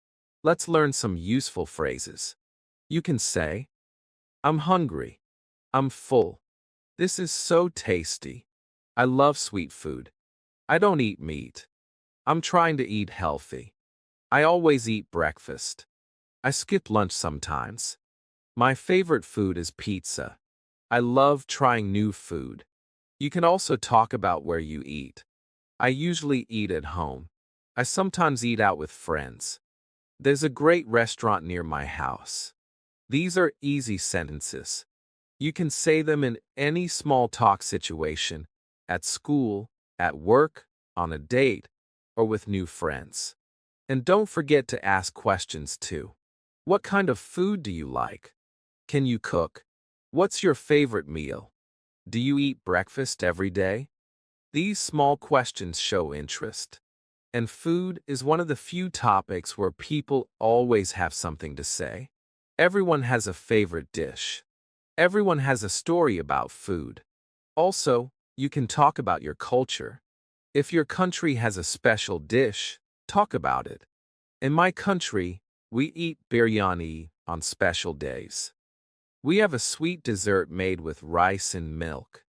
Speaker 1: Let's learn some useful phrases. You can say, I'm hungry. I'm full. This is so tasty. I love sweet food. I don't eat meat. I'm trying to eat healthy. I always eat breakfast. I skip lunch sometimes. My favorite food is pizza. I love trying new food. You can also talk about where you eat. I usually eat at home. I sometimes eat out with friends. There's a great restaurant near my house. These are easy sentences. You can say them in any small talk situation, at school, at work, on a date, or with new friends. And don't forget to ask questions too. What kind of food do you like? Can you cook? What's your favorite meal? Do you eat breakfast every day? These small questions show interest. And food is one of the few topics where people always have something to say. Everyone has a favorite dish. Everyone has a story about food. Also, you can talk about your culture. If your country has a special dish, talk about it. In my country, we eat biryani on special days. We have a sweet dessert made with rice and milk.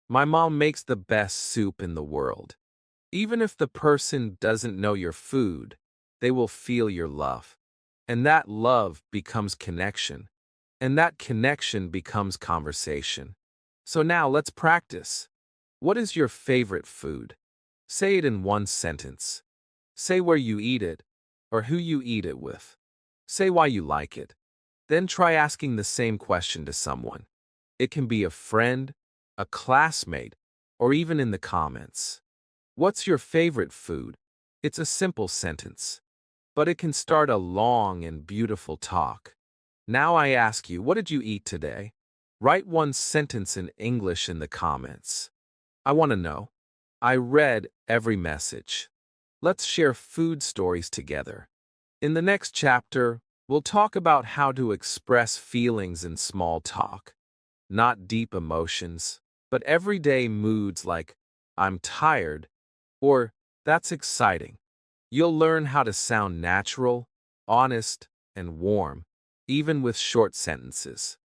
Speaker 1: My mom makes the best soup in the world. Even if the person doesn't know your food, they will feel your love. And that love becomes connection. And that connection becomes conversation. So now let's practice. What is your favorite food? Say it in one sentence. Say where you eat it, or who you eat it with. Say why you like it. Then try asking the same question to someone. It can be a friend, a classmate, or even in the comments. What's your favorite food? It's a simple sentence, but it can start a long and beautiful talk. Now I ask you, what did you eat today? Write one sentence in English in the comments. I want to know. I read every message. Let's share food stories together. In the next chapter, we'll talk about how to express feelings in small talk. Not deep emotions, but everyday moods like, I'm tired, or that's exciting. You'll learn how to sound natural, honest, and warm, even with short sentences.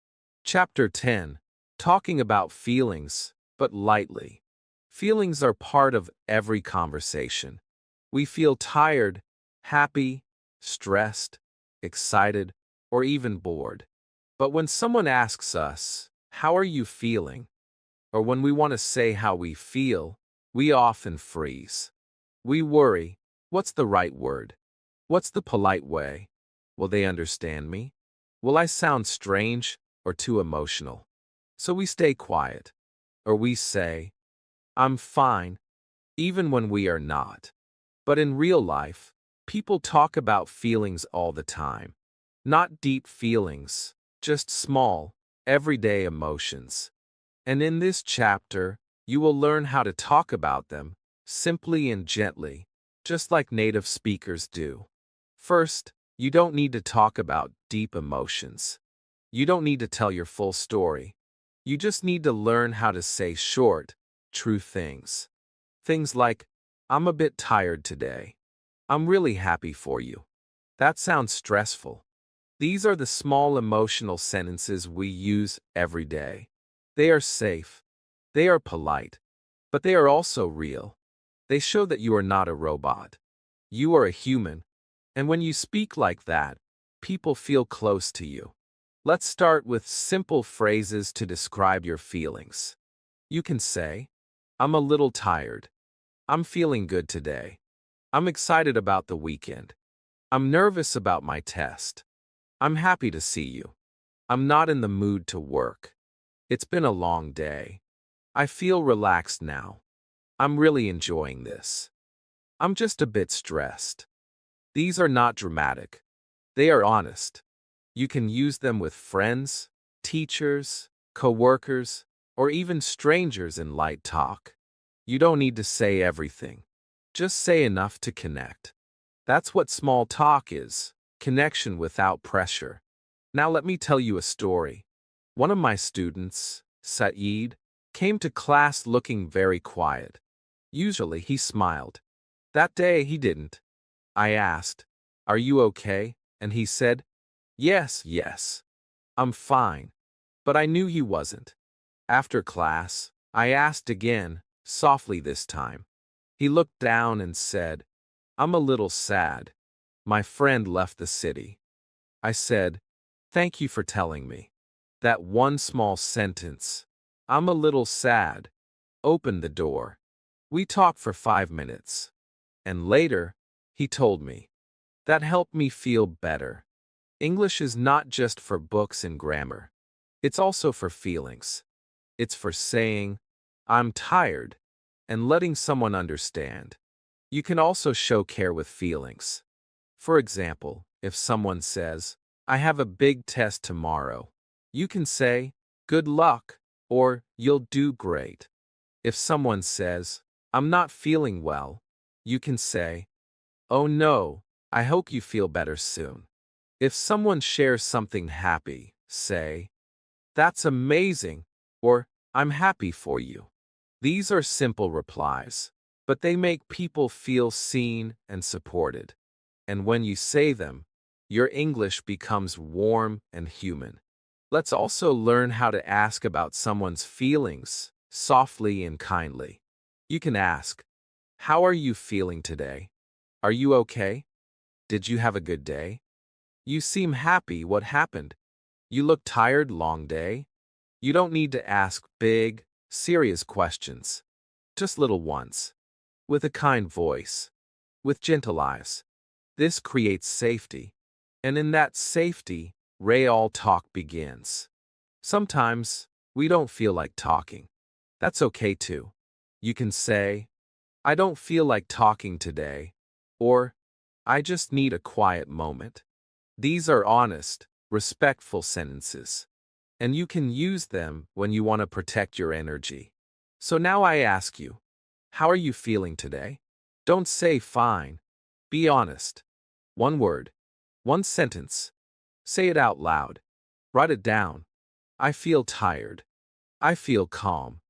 Speaker 1: Chapter 10. Talking about feelings, but lightly. Feelings are part of every conversation. We feel tired, happy, stressed, excited, or even bored. But when someone asks us, how are you feeling? Or when we want to say how we feel, we often freeze. We worry, what's the right word? What's the polite way? Will they understand me? Will I sound strange or too emotional? So we stay quiet. Or we say, I'm fine, even when we are not. But in real life, people talk about feelings all the time. Not deep feelings, just small, everyday emotions. And in this chapter, you will learn how to talk about them, simply and gently, just like native speakers do. First, you don't need to talk about deep emotions. You don't need to tell your full story. You just need to learn how to say short, true things. Things like, I'm a bit tired today. I'm really happy for you. That sounds stressful. These are the small emotional sentences we use every day. They are safe. They are polite. But they are also real. They show that you are not a robot. You are a human. And when you speak like that, people feel close to you. Let's start with simple phrases to describe your feelings. You can say, I'm a little tired. I'm feeling good today. I'm excited about the weekend. I'm nervous about my test. I'm happy to see you. I'm not in the mood to work. It's been a long day. I feel relaxed now. I'm really enjoying this. I'm just a bit stressed. These are not dramatic. They are honest. You can use them with friends, teachers, coworkers, or even strangers in light talk. You don't need to say everything. Just say enough to connect. That's what small talk is, connection without pressure. Now let me tell you a story. One of my students, Saeed, came to class looking very quiet. Usually he smiled. That day he didn't. I asked, "Are you okay?" And he said, Yes, I'm fine." But I knew he wasn't. After class, I asked again, softly this time. He looked down and said, "I'm a little sad. My friend left the city." I said, "Thank you for telling me." That one small sentence, "I'm a little sad," opened the door. We talked for 5 minutes. And later, he told me. That helped me feel better. English is not just for books and grammar. It's also for feelings. It's for saying, "I'm tired," and letting someone understand. You can also show care with feelings. For example, if someone says, "I have a big test tomorrow," you can say, "Good luck," or "You'll do great." If someone says, "I'm not feeling well," you can say, "Oh no, I hope you feel better soon." If someone shares something happy, say, "That's amazing," or "I'm happy for you." These are simple replies, but they make people feel seen and supported. And when you say them, your English becomes warm and human. Let's also learn how to ask about someone's feelings, softly and kindly. You can ask, "How are you feeling today? Are you okay? Did you have a good day? You seem happy. What happened? You look tired. Long day?" You don't need to ask big, serious questions. Just little ones. With a kind voice. With gentle eyes. This creates safety. And in that safety, real talk begins. Sometimes, we don't feel like talking. That's okay too. You can say, "I don't feel like talking today," or "I just need a quiet moment." These are honest, respectful sentences, and you can use them when you want to protect your energy. So now I ask you, how are you feeling today? Don't say fine. Be honest. One word. One sentence. Say it out loud. Write it down. I feel tired. I feel calm.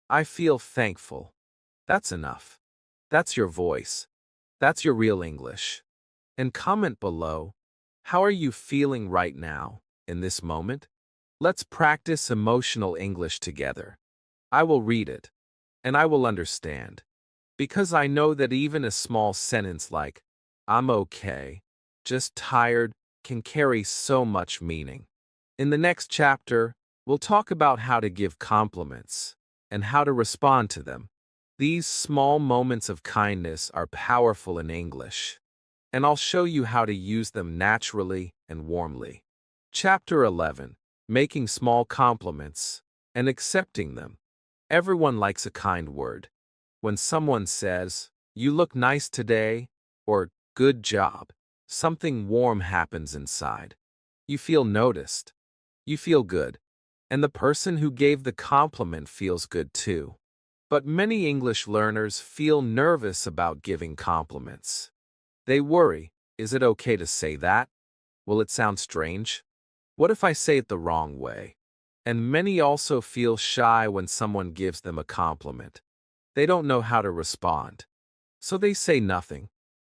Speaker 1: I feel thankful. That's enough. That's your voice. That's your real English. And comment below, how are you feeling right now, in this moment? Let's practice emotional English together. I will read it, and I will understand. Because I know that even a small sentence like, "I'm okay, just tired," can carry so much meaning. In the next chapter, we'll talk about how to give compliments and how to respond to them. These small moments of kindness are powerful in English, and I'll show you how to use them naturally and warmly. Chapter 11. Making small compliments and accepting them. Everyone likes a kind word. When someone says, "You look nice today," or "Good job," something warm happens inside. You feel noticed. You feel good. And the person who gave the compliment feels good too. But many English learners feel nervous about giving compliments. They worry, is it okay to say that? Will it sound strange? What if I say it the wrong way? And many also feel shy when someone gives them a compliment. They don't know how to respond. So they say nothing,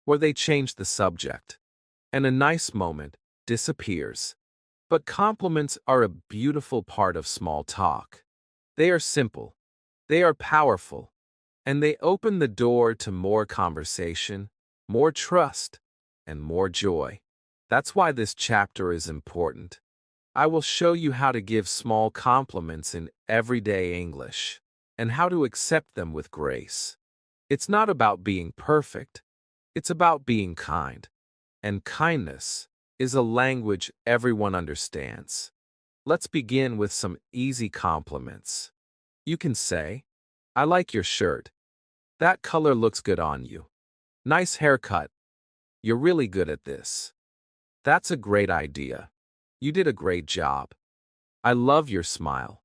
Speaker 1: or they change the subject. And a nice moment disappears. But compliments are a beautiful part of small talk. They are simple, they are powerful, and they open the door to more conversation, more trust, and more joy. That's why this chapter is important. I will show you how to give small compliments in everyday English and how to accept them with grace. It's not about being perfect, it's about being kind. And kindness is a language everyone understands. Let's begin with some easy compliments. You can say, I like your shirt. That color looks good on you. Nice haircut. You're really good at this. That's a great idea. You did a great job. I love your smile.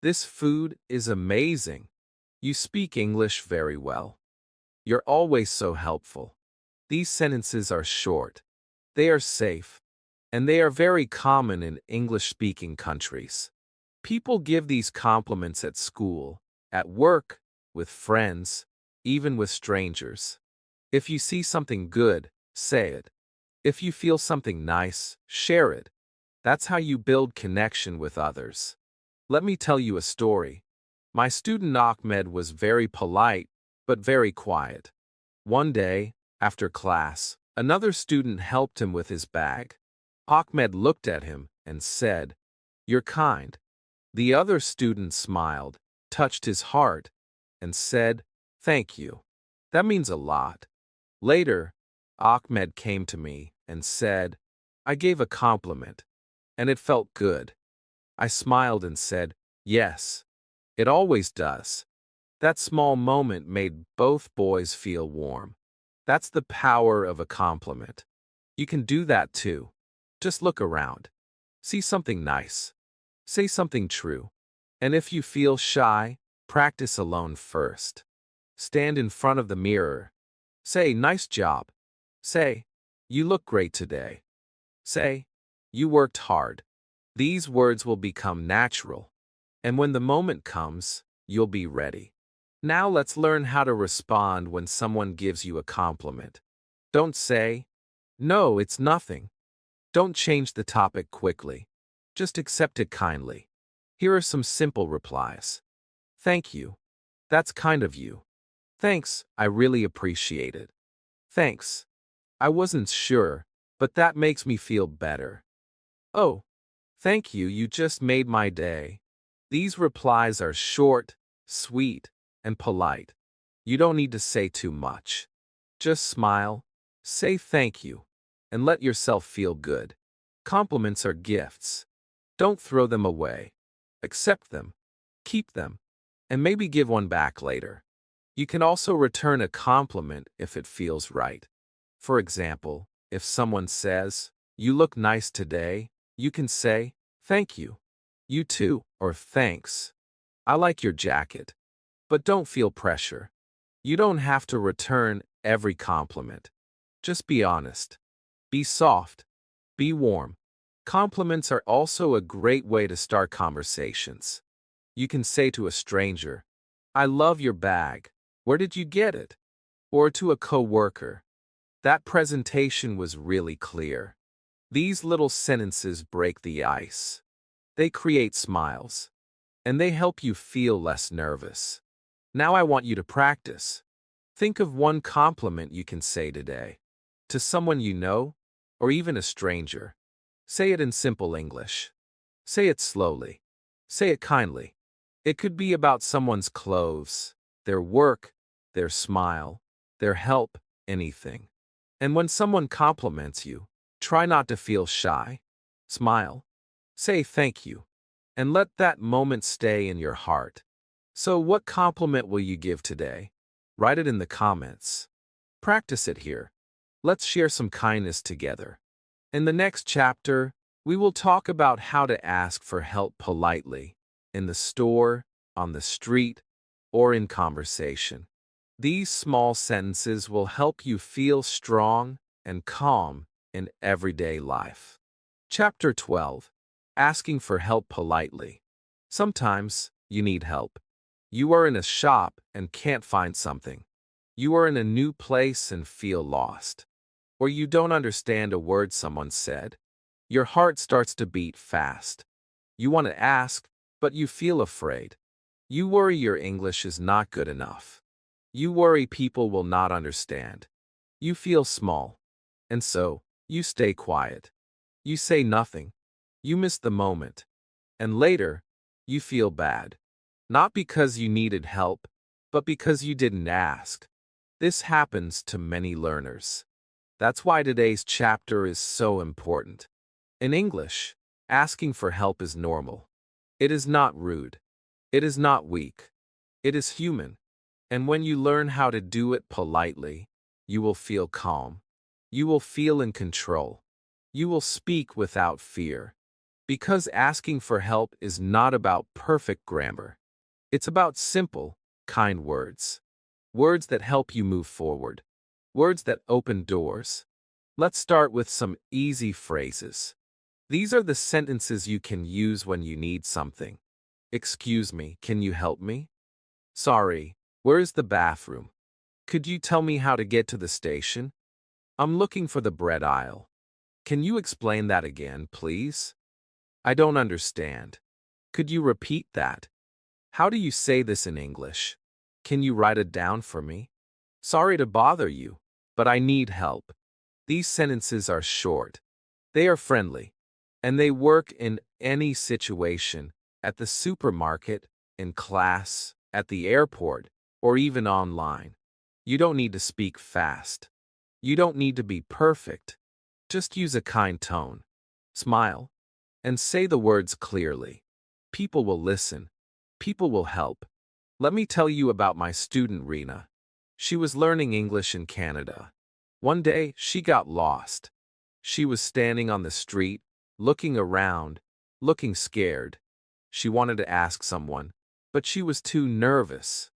Speaker 1: This food is amazing. You speak English very well. You're always so helpful. These sentences are short. They are safe. And they are very common in English-speaking countries. People give these compliments at school, at work, with friends, even with strangers. If you see something good, say it. If you feel something nice, share it. That's how you build connection with others. Let me tell you a story. My student Ahmed was very polite, but very quiet. One day, after class, another student helped him with his bag. Ahmed looked at him and said, You're kind. The other student smiled, touched his heart, and said, Thank you. That means a lot. Later, Ahmed came to me and said, I gave a compliment, and it felt good. I smiled and said, Yes, it always does. That small moment made both boys feel warm. That's the power of a compliment. You can do that too. Just look around. See something nice. Say something true. And if you feel shy, practice alone first. Stand in front of the mirror. Say, Nice job. Say, You look great today. Say, You worked hard. These words will become natural. And when the moment comes, you'll be ready. Now let's learn how to respond when someone gives you a compliment. Don't say, No, it's nothing. Don't change the topic quickly. Just accept it kindly. Here are some simple replies. Thank you. That's kind of you. Thanks, I really appreciate it. Thanks. I wasn't sure, but that makes me feel better. Oh, thank you, you just made my day. These replies are short, sweet, and polite. You don't need to say too much. Just smile, say thank you, and let yourself feel good. Compliments are gifts. Don't throw them away. Accept them, keep them, and maybe give one back later. You can also return a compliment if it feels right. For example, if someone says, You look nice today, you can say, Thank you. You too, or thanks. I like your jacket. But don't feel pressure. You don't have to return every compliment. Just be honest. Be soft. Be warm. Compliments are also a great way to start conversations. You can say to a stranger, I love your bag. Where did you get it? Or to a coworker, That presentation was really clear. These little sentences break the ice. They create smiles. And they help you feel less nervous. Now I want you to practice. Think of one compliment you can say today. To someone you know, or even a stranger. Say it in simple English. Say it slowly. Say it kindly. It could be about someone's clothes, their work, their smile, their help, anything. And when someone compliments you, try not to feel shy. Smile. Say thank you. And let that moment stay in your heart. So what compliment will you give today? Write it in the comments. Practice it here. Let's share some kindness together. In the next chapter, we will talk about how to ask for help politely, in the store, on the street, or in conversation. These small sentences will help you feel strong and calm in everyday life. Chapter 12. Asking for help politely. Sometimes you need help. You are in a shop and can't find something. You are in a new place and feel lost. Or you don't understand a word someone said. Your heart starts to beat fast. You want to ask, but you feel afraid. You worry your English is not good enough. You worry people will not understand. You feel small. And so, you stay quiet. You say nothing. You miss the moment. And later, you feel bad. Not because you needed help, but because you didn't ask. This happens to many learners. That's why today's chapter is so important. In English, asking for help is normal. It is not rude. It is not weak. It is human. And when you learn how to do it politely, you will feel calm. You will feel in control. You will speak without fear. Because asking for help is not about perfect grammar. It's about simple, kind words. Words that help you move forward. Words that open doors. Let's start with some easy phrases. These are the sentences you can use when you need something. Excuse me, can you help me? Sorry, where's the bathroom? Could you tell me how to get to the station? I'm looking for the bread aisle. Can you explain that again, please? I don't understand. Could you repeat that? How do you say this in English? Can you write it down for me? Sorry to bother you, but I need help. These sentences are short. They are friendly. And they work in any situation, at the supermarket, in class, at the airport, or even online. You don't need to speak fast. You don't need to be perfect. Just use a kind tone. Smile. And say the words clearly. People will listen. People will help. Let me tell you about my student Rena. She was learning English in Canada. One day, she got lost. She was standing on the street, looking around, looking scared. She wanted to ask someone, but she was too nervous.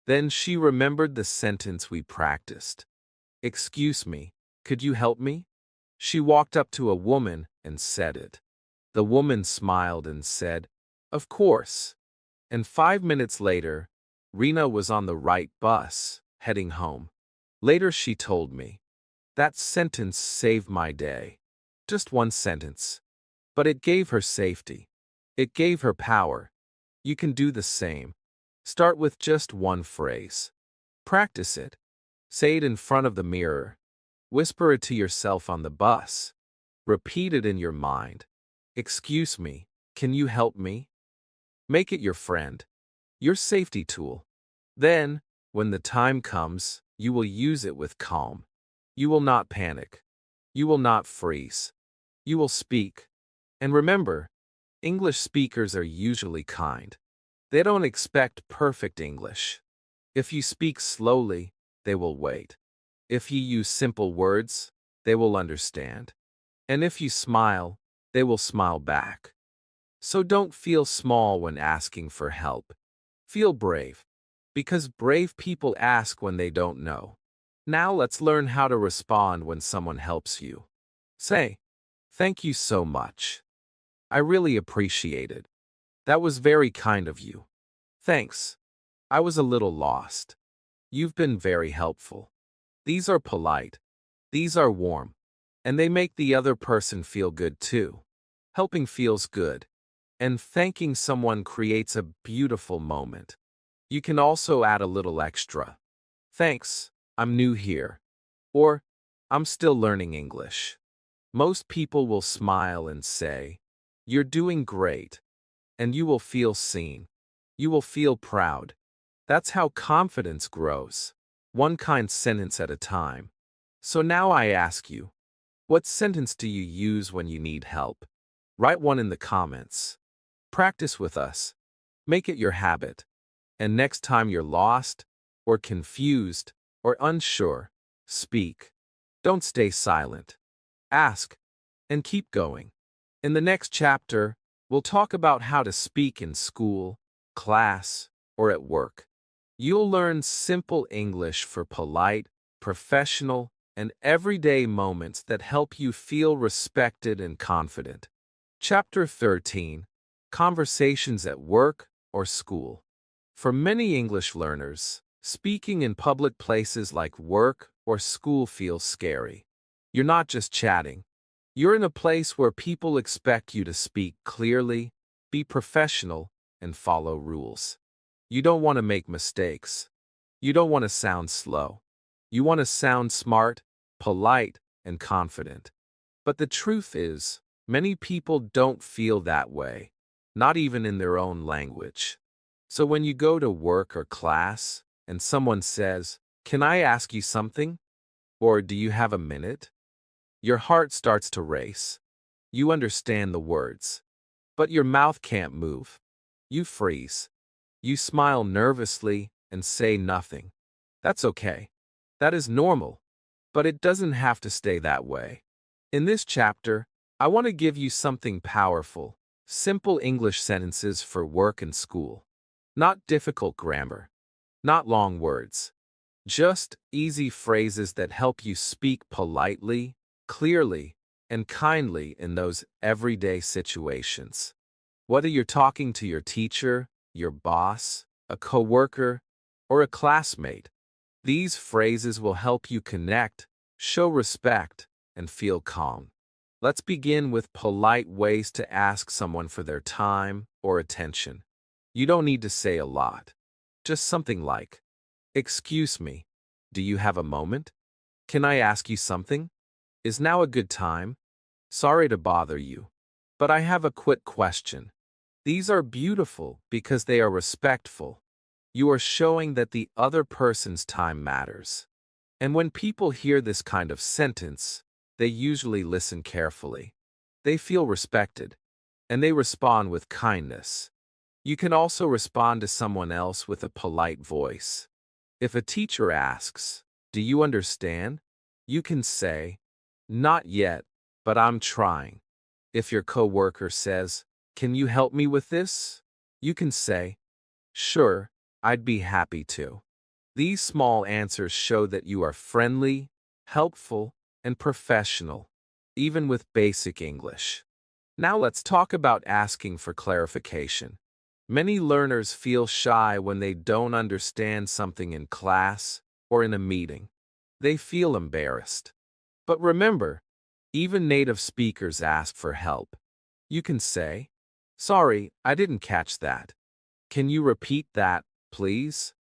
Speaker 1: Then she remembered the sentence we practiced. Excuse me, could you help me? She walked up to a woman and said it. The woman smiled and said, of course. And 5 minutes later, Rena was on the right bus, heading home. Later she told me, that sentence saved my day. Just one sentence. But it gave her safety. It gave her power. You can do the same. Start with just one phrase. Practice it. Say it in front of the mirror. Whisper it to yourself on the bus. Repeat it in your mind. Excuse me, can you help me? Make it your friend, your safety tool. Then, when the time comes, you will use it with calm. You will not panic. You will not freeze. You will speak. And remember, English speakers are usually kind. They don't expect perfect English. If you speak slowly, they will wait. If you use simple words, they will understand. And if you smile, they will smile back. So don't feel small when asking for help. Feel brave. Because brave people ask when they don't know. Now let's learn how to respond when someone helps you. Say, thank you so much. I really appreciate it. That was very kind of you. Thanks. I was a little lost. You've been very helpful. These are polite. These are warm. And they make the other person feel good too. Helping feels good. And thanking someone creates a beautiful moment. You can also add a little extra. Thanks, I'm new here. Or, I'm still learning English. Most people will smile and say, you're doing great. And you will feel seen. You will feel proud. That's how confidence grows. One kind sentence at a time. So now I ask you, what sentence do you use when you need help? Write one in the comments. Practice with us. Make it your habit. And next time you're lost, or confused, or unsure, speak. Don't stay silent. Ask, and keep going. In the next chapter, we'll talk about how to speak in school, class, or at work. You'll learn simple English for polite, professional, and everyday moments that help you feel respected and confident. Chapter 13. Conversations at work or school. For many English learners, speaking in public places like work or school feels scary. You're not just chatting. You're in a place where people expect you to speak clearly, be professional, and follow rules. You don't want to make mistakes. You don't want to sound slow. You want to sound smart, polite, and confident. But the truth is, Many people don't feel that way, not even in their own language. So when you go to work or class and someone says, "Can I ask you something?" or "Do you have a minute?" your heart starts to race. You understand the words, but your mouth can't move. You freeze. You smile nervously and say nothing. That's okay. That is normal. But it doesn't have to stay that way. In this chapter, I want to give you something powerful, simple English sentences for work and school. Not difficult grammar, not long words. Just easy phrases that help you speak politely, clearly, and kindly in those everyday situations. Whether you're talking to your teacher, your boss, a coworker, or a classmate, these phrases will help you connect, show respect, and feel calm. Let's begin with polite ways to ask someone for their time or attention. You don't need to say a lot. Just something like, "Excuse me, do you have a moment? Can I ask you something? Is now a good time? Sorry to bother you, but I have a quick question." These are beautiful because they are respectful. You are showing that the other person's time matters. And when people hear this kind of sentence, they usually listen carefully. They feel respected, and they respond with kindness. You can also respond to someone else with a polite voice. If a teacher asks, "Do you understand?" you can say, "Not yet, but I'm trying." If your coworker says, "Can you help me with this?" you can say, "Sure, I'd be happy to." These small answers show that you are friendly, helpful, and professional, even with basic English. Now let's talk about asking for clarification. Many learners feel shy when they don't understand something in class or in a meeting. They feel embarrassed. But remember, even native speakers ask for help. You can say, "Sorry, I didn't catch that. Can you repeat that, please?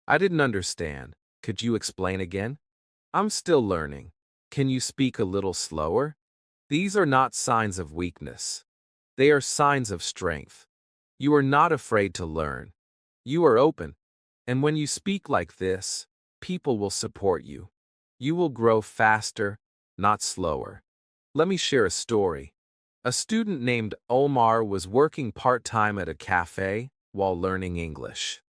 Speaker 1: I didn't understand. Could you explain again? I'm still learning. Can you speak a little slower?" These are not signs of weakness. They are signs of strength. You are not afraid to learn. You are open. And when you speak like this, people will support you. You will grow faster, not slower. Let me share a story. A student named Omar was working part-time at a cafe while learning English.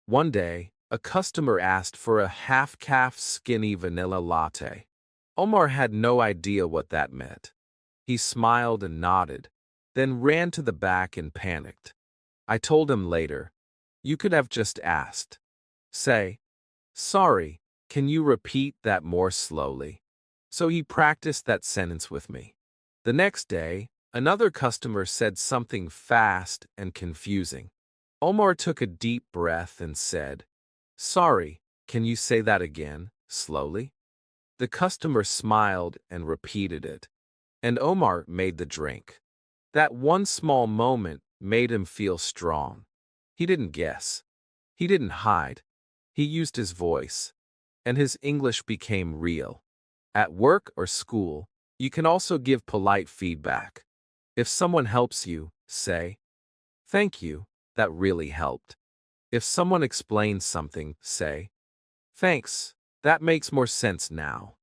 Speaker 1: One day, a customer asked for a half-calf skinny vanilla latte. Omar had no idea what that meant. He smiled and nodded, then ran to the back and panicked. I told him later, "You could have just asked. Say, 'Sorry, can you repeat that more slowly?'" So he practiced that sentence with me. The next day, another customer said something fast and confusing. Omar took a deep breath and said, "Sorry, can you say that again, slowly?" The customer smiled and repeated it, and Omar made the drink. That one small moment made him feel strong. He didn't guess. He didn't hide. He used his voice, and his English became real. At work or school, you can also give polite feedback. If someone helps you, say, "Thank you, that really helped." If someone explains something, say, "Thanks, that makes more sense now."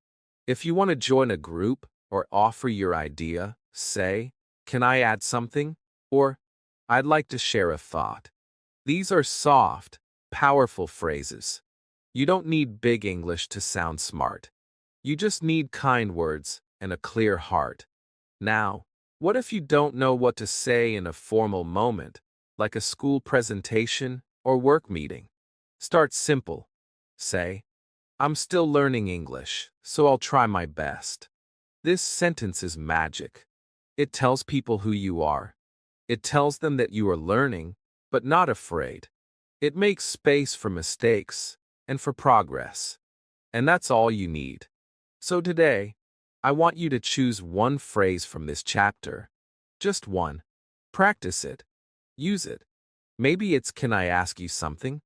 Speaker 1: If you want to join a group or offer your idea, say, "Can I add something?" or "I'd like to share a thought." These are soft, powerful phrases. You don't need big English to sound smart. You just need kind words and a clear heart. Now, what if you don't know what to say in a formal moment, like a school presentation or work meeting? Start simple. Say, "I'm still learning English, so I'll try my best." This sentence is magic. It tells people who you are. It tells them that you are learning, but not afraid. It makes space for mistakes and for progress. And that's all you need. So today, I want you to choose one phrase from this chapter. Just one. Practice it. Use it. Maybe it's, "Can I ask you something?"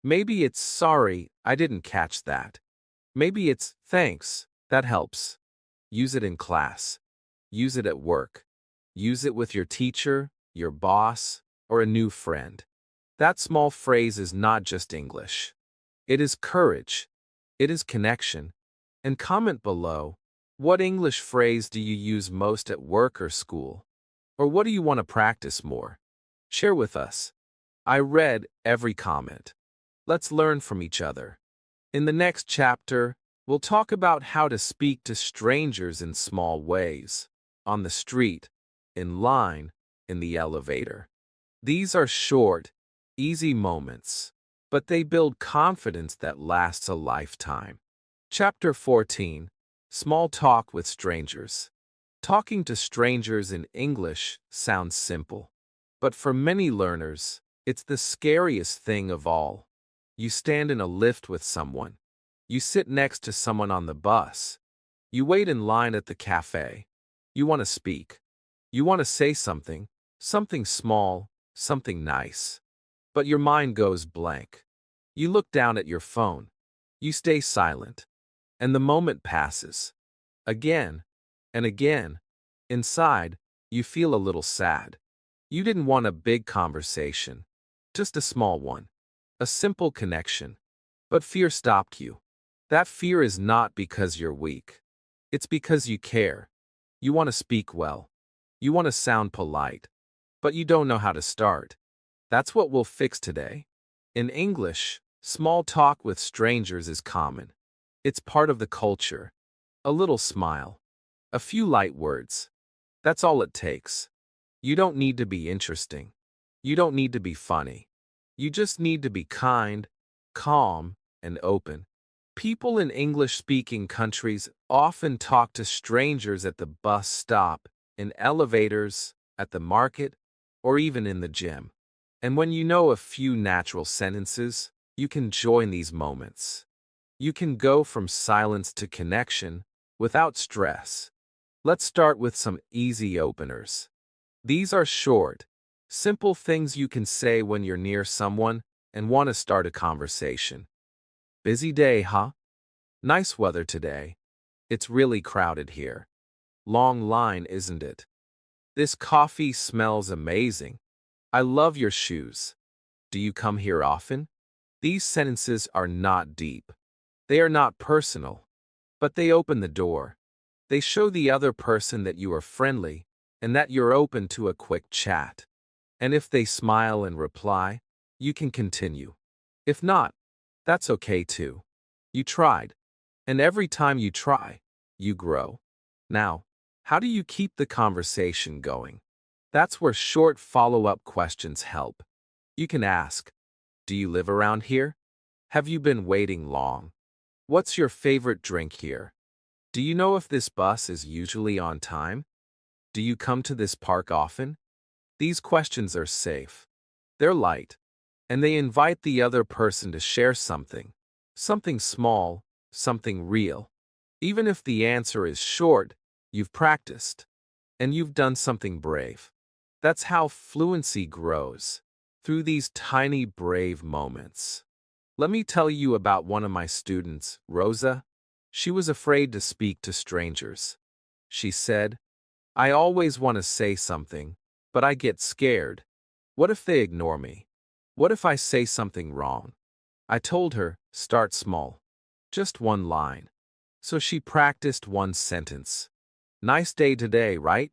Speaker 1: Maybe it's, "Sorry, I didn't catch that." Maybe it's, "Thanks, that helps." Use it in class. Use it at work. Use it with your teacher, your boss, or a new friend. That small phrase is not just English. It is courage. It is connection. And comment below, what English phrase do you use most at work or school? Or what do you want to practice more? Share with us. I read every comment. Let's learn from each other. In the next chapter, we'll talk about how to speak to strangers in small ways, on the street, in line, in the elevator. These are short, easy moments, but they build confidence that lasts a lifetime. Chapter 14. Small Talk with Strangers. Talking to strangers in English sounds simple, but for many learners, it's the scariest thing of all. You stand in a lift with someone. You sit next to someone on the bus. You wait in line at the cafe. You want to speak. You want to say something, something small, something nice. But your mind goes blank. You look down at your phone. You stay silent. And the moment passes. Again and again. Inside, you feel a little sad. You didn't want a big conversation, just a small one, a simple connection. But fear stopped you. That fear is not because you're weak. It's because you care. You want to speak well. You want to sound polite. But you don't know how to start. That's what we'll fix today. In English, small talk with strangers is common. It's part of the culture. A little smile. A few light words. That's all it takes. You don't need to be interesting. You don't need to be funny. You just need to be kind, calm, and open. People in English-speaking countries often talk to strangers at the bus stop, in elevators, at the market, or even in the gym. And when you know a few natural sentences, you can join these moments. You can go from silence to connection without stress. Let's start with some easy openers. These are short, simple things you can say when you're near someone and want to start a conversation. Busy day, huh? Nice weather today. It's really crowded here. Long line, isn't it? This coffee smells amazing. I love your shoes. Do you come here often? These sentences are not deep. They are not personal. But they open the door. They show the other person that you are friendly and that you're open to a quick chat. And if they smile and reply, you can continue. If not, that's okay too. You tried. And every time you try, you grow. Now, how do you keep the conversation going? That's where short follow-up questions help. You can ask, do you live around here? Have you been waiting long? What's your favorite drink here? Do you know if this bus is usually on time? Do you come to this park often? These questions are safe. They're light. And they invite the other person to share something. Something small, something real. Even if the answer is short, you've practiced. And you've done something brave. That's how fluency grows. Through these tiny, brave moments. Let me tell you about one of my students, Rosa. She was afraid to speak to strangers. She said, I always want to say something, but I get scared. What if they ignore me? What if I say something wrong? I told her, start small. Just one line. So she practiced one sentence. Nice day today, right?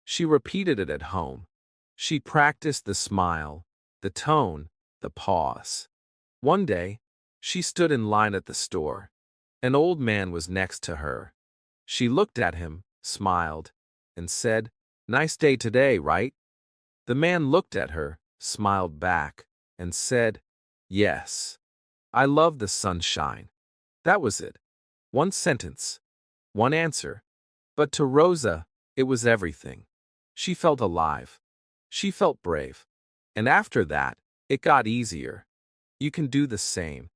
Speaker 1: She repeated it at home. She practiced the smile, the tone, the pause. One day, she stood in line at the store. An old man was next to her. She looked at him, smiled, and said, Nice day today, right? The man looked at her, smiled back, and said, Yes. I love the sunshine. That was it. One sentence. One answer. But to Rosa, it was everything. She felt alive. She felt brave. And after that, it got easier. You can do the same.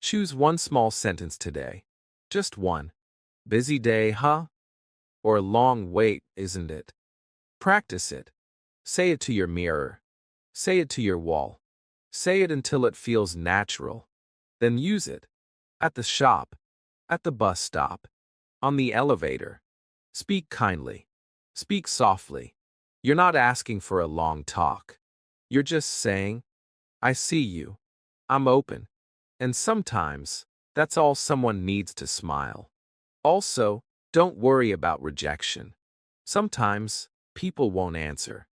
Speaker 1: Choose one small sentence today. Just one. Busy day, huh? Or a long wait, isn't it? Practice it. Say it to your mirror. Say it to your wall. Say it until it feels natural. Then use it. At the shop. At the bus stop. On the elevator. Speak kindly. Speak softly. You're not asking for a long talk. You're just saying, I see you. I'm open. And sometimes, that's all someone needs to smile. Also, don't worry about rejection. Sometimes, people won't answer.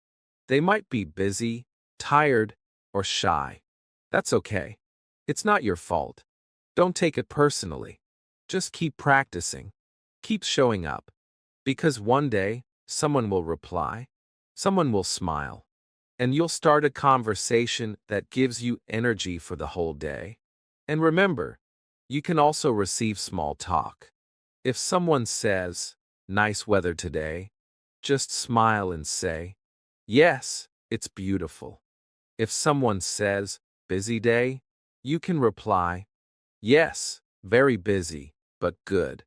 Speaker 1: They might be busy, tired, or shy. That's okay. It's not your fault. Don't take it personally. Just keep practicing. Keep showing up. Because one day, someone will reply. Someone will smile. And you'll start a conversation that gives you energy for the whole day. And remember, you can also receive small talk. If someone says, nice weather today, just smile and say, yes, it's beautiful. If someone says, busy day, you can reply, yes, very busy, but good.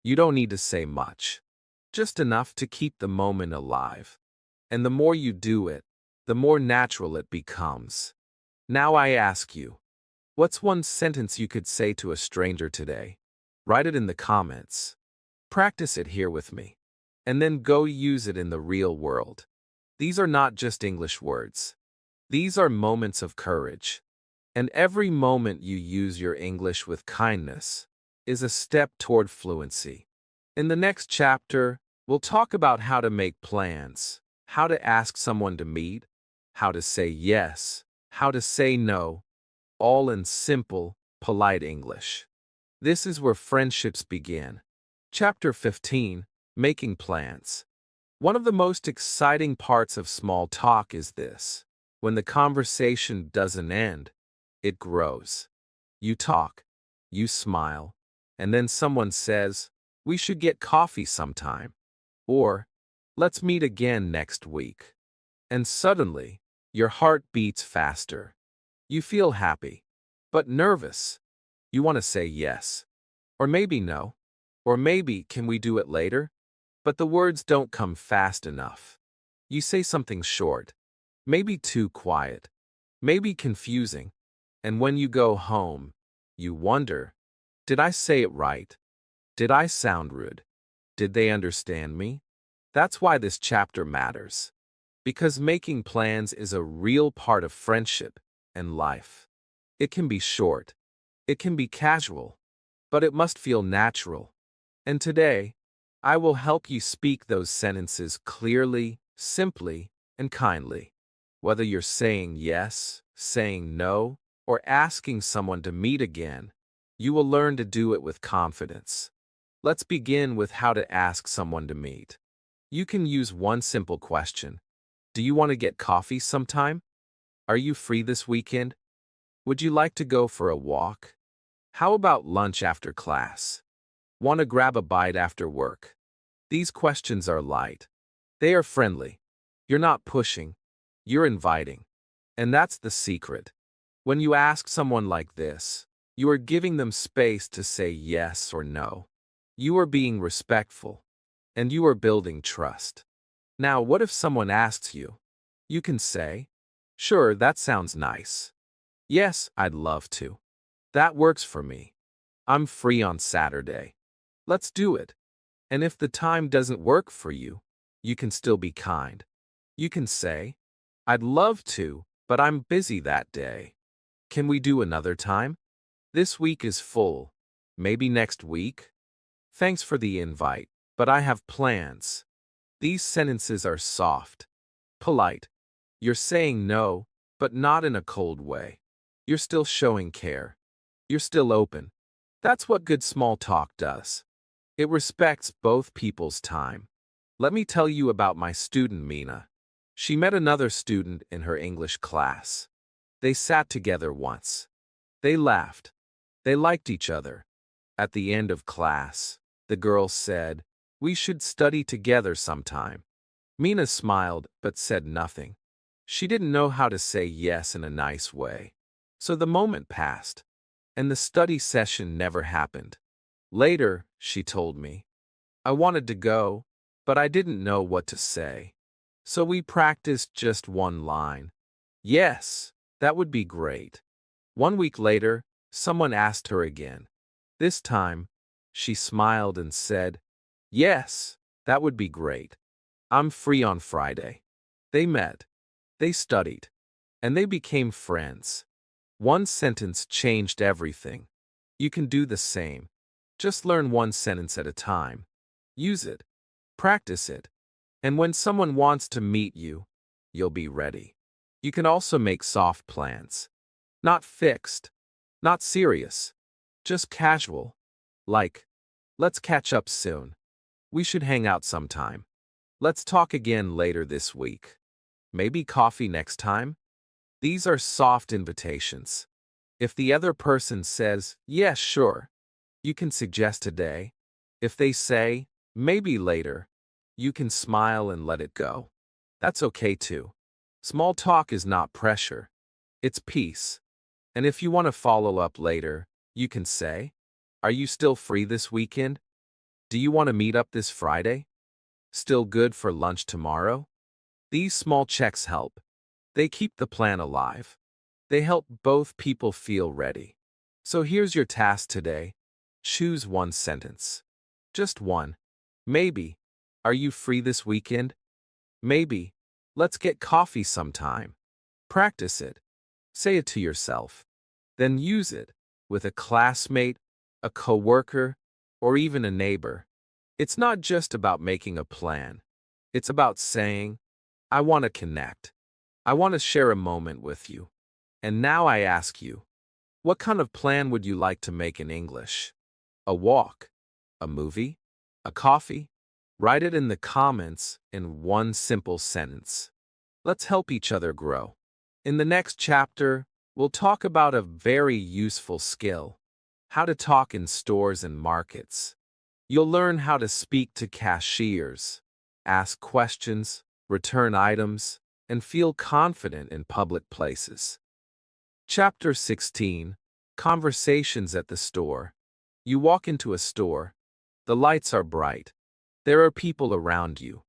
Speaker 1: You don't need to say much. Just enough to keep the moment alive. And the more you do it, the more natural it becomes. Now I ask you, what's one sentence you could say to a stranger today? Write it in the comments. Practice it here with me. And then go use it in the real world. These are not just English words. These are moments of courage. And every moment you use your English with kindness is a step toward fluency. In the next chapter, we'll talk about how to make plans, how to ask someone to meet, how to say yes, how to say no, all in simple, polite English. This is where friendships begin. Chapter 15, Making Plans. One of the most exciting parts of small talk is this. When the conversation doesn't end, it grows. You talk, you smile, and then someone says, we should get coffee sometime. Or, let's meet again next week. And suddenly, your heart beats faster. You feel happy, but nervous. You want to say yes. Or maybe no. Or maybe, can we do it later? But the words don't come fast enough. You say something short, maybe too quiet, maybe confusing. And when you go home, you wonder, did I say it right? Did I sound rude? Did they understand me? That's why this chapter matters. Because making plans is a real part of friendship and life. It can be short, it can be casual, but it must feel natural. And today, I will help you speak those sentences clearly, simply, and kindly. Whether you're saying yes, saying no, or asking someone to meet again, you will learn to do it with confidence. Let's begin with how to ask someone to meet. You can use one simple question. Do you want to get coffee sometime? Are you free this weekend? Would you like to go for a walk? How about lunch after class? Want to grab a bite after work? These questions are light. They are friendly. You're not pushing. You're inviting. And that's the secret. When you ask someone like this, you are giving them space to say yes or no. You are being respectful. And you are building trust. Now, what if someone asks you? You can say, sure, that sounds nice. Yes, I'd love to. That works for me. I'm free on Saturday. Let's do it. And if the time doesn't work for you, you can still be kind. You can say, I'd love to, but I'm busy that day. Can we do another time? This week is full. Maybe next week? Thanks for the invite, but I have plans. These sentences are soft, polite. You're saying no, but not in a cold way. You're still showing care. You're still open. That's what good small talk does. It respects both people's time. Let me tell you about my student Mina. She met another student in her English class. They sat together once. They laughed. They liked each other. At the end of class, the girl said, we should study together sometime. Mina smiled but said nothing. She didn't know how to say yes in a nice way. So the moment passed, and the study session never happened. Later, she told me, I wanted to go, but I didn't know what to say. So we practiced just one line. Yes, that would be great. 1 week later, someone asked her again. This time, she smiled and said, yes, that would be great. I'm free on Friday. They met, they studied, and they became friends. One sentence changed everything. You can do the same. Just learn one sentence at a time. Use it. Practice it. And when someone wants to meet you, you'll be ready. You can also make soft plans. Not fixed. Not serious. Just casual. Like, let's catch up soon. We should hang out sometime. Let's talk again later this week. Maybe coffee next time? These are soft invitations. If the other person says, yes, sure, you can suggest a day. If they say, maybe later, you can smile and let it go. That's okay too. Small talk is not pressure. It's peace. And if you want to follow up later, you can say, are you still free this weekend? Do you want to meet up this Friday? Still good for lunch tomorrow? These small checks help. They keep the plan alive. They help both people feel ready. So here's your task today. Choose one sentence. Just one. Maybe, are you free this weekend? Maybe, let's get coffee sometime. Practice it. Say it to yourself. Then use it with a classmate, a coworker, or even a neighbor. It's not just about making a plan. It's about saying, I want to connect. I want to share a moment with you. And now I ask you, what kind of plan would you like to make in English? A walk? A movie? A coffee? Write it in the comments in one simple sentence. Let's help each other grow. In the next chapter, we'll talk about a very useful skill: how to talk in stores and markets. You'll learn how to speak to cashiers, ask questions, return items, and feel confident in public places. Chapter 16. Conversations at the store. You walk into a store. The lights are bright. There are people around you.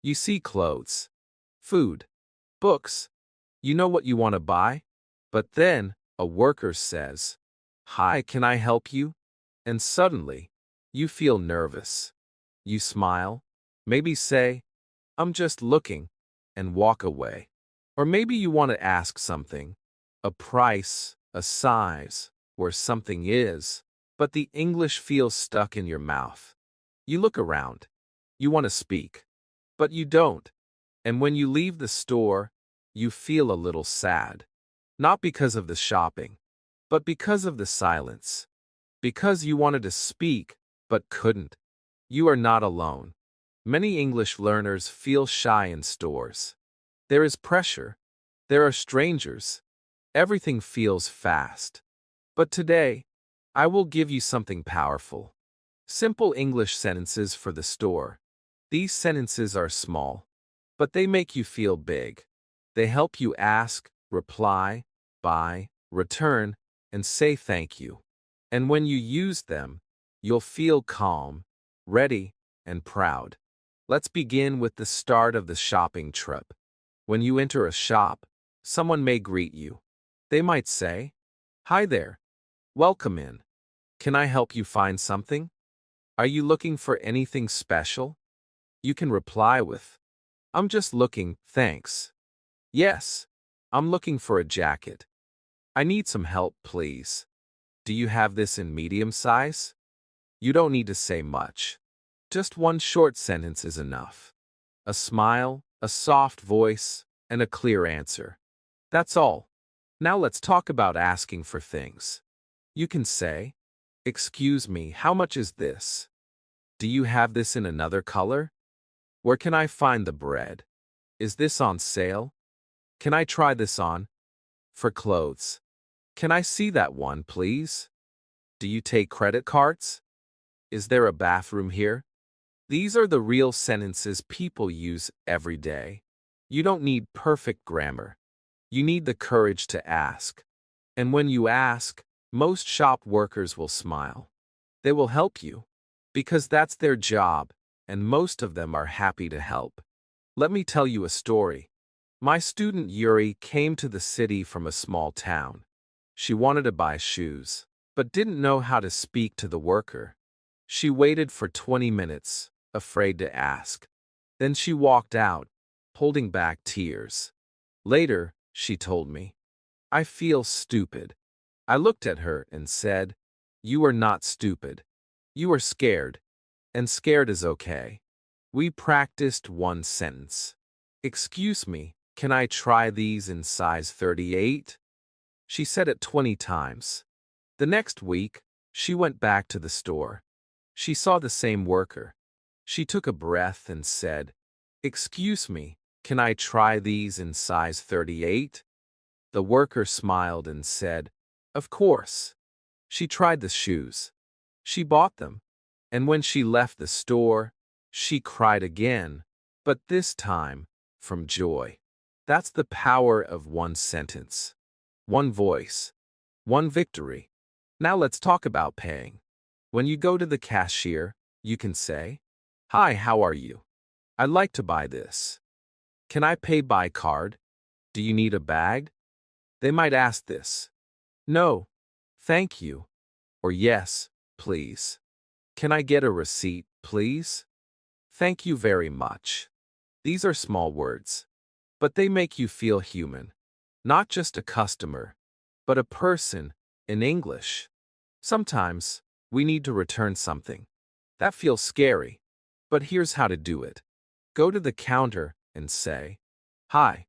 Speaker 1: You see clothes, food, books. You know what you want to buy? But then a worker says, "Hi, can I help you?" And suddenly, you feel nervous. You smile, maybe say, "I'm just looking," and walk away. Or maybe you want to ask something, a price, a size, where something is, but the English feels stuck in your mouth. You look around. You want to speak, but you don't. And when you leave the store, you feel a little sad. Not because of the shopping, but because of the silence. Because you wanted to speak, but couldn't. You are not alone. Many English learners feel shy in stores. There is pressure. There are strangers. Everything feels fast. But today, I will give you something powerful. Simple English sentences for the store. These sentences are small, but they make you feel big. They help you ask, reply, buy, return, and say thank you. And when you use them, you'll feel calm, ready, and proud. Let's begin with the start of the shopping trip. When you enter a shop, someone may greet you. They might say, "Hi there. Welcome in. Can I help you find something? Are you looking for anything special?" You can reply with, "I'm just looking, thanks." "Yes, I'm looking for a jacket. I need some help, please. Do you have this in medium size?" You don't need to say much. Just one short sentence is enough. A smile, a soft voice, and a clear answer. That's all. Now let's talk about asking for things. You can say, "Excuse me, how much is this? Do you have this in another color? Where can I find the bread? Is this on sale? Can I try this on?" For clothes, "Can I see that one, please? Do you take credit cards? Is there a bathroom here?" These are the real sentences people use every day. You don't need perfect grammar. You need the courage to ask. And when you ask, most shop workers will smile. They will help you, because that's their job, and most of them are happy to help. Let me tell you a story. My student Yuri came to the city from a small town. She wanted to buy shoes, but didn't know how to speak to the worker. She waited for 20 minutes, afraid to ask. Then she walked out, holding back tears. Later, she told me, I feel stupid. I looked at her and said, you are not stupid. You are scared, and scared is okay. We practiced one sentence. Excuse me, can I try these in size 38? She said it 20 times. The next week, she went back to the store. She saw the same worker. She took a breath and said, excuse me, can I try these in size 38? The worker smiled and said, of course. She tried the shoes. She bought them. And when she left the store, she cried again, but this time, from joy. That's the power of one sentence. One voice. One victory. Now let's talk about paying. When you go to the cashier, you can say, hi, how are you? I'd like to buy this. Can I pay by card? Do you need a bag? They might ask this. No, thank you. Or yes, please. Can I get a receipt, please? Thank you very much. These are small words, but they make you feel human. Not just a customer, but a person in English. Sometimes, we need to return something. That feels scary, but here's how to do it. Go to the counter and say, hi,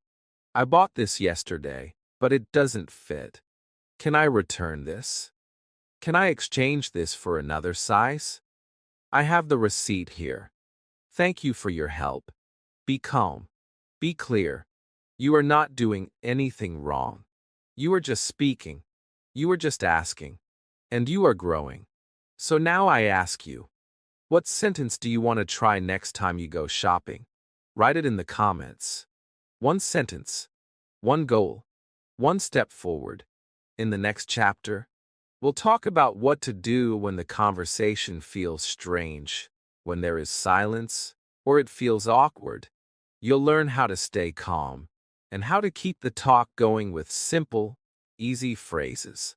Speaker 1: I bought this yesterday, but it doesn't fit. Can I return this? Can I exchange this for another size? I have the receipt here. Thank you for your help. Be calm. Be clear. You are not doing anything wrong. You are just speaking. You are just asking. And you are growing. So now I ask you, what sentence do you want to try next time you go shopping? Write it in the comments. One sentence. One goal. One step forward. In the next chapter, we'll talk about what to do when the conversation feels strange, when there is silence, or it feels awkward. You'll learn how to stay calm and how to keep the talk going with simple, easy phrases.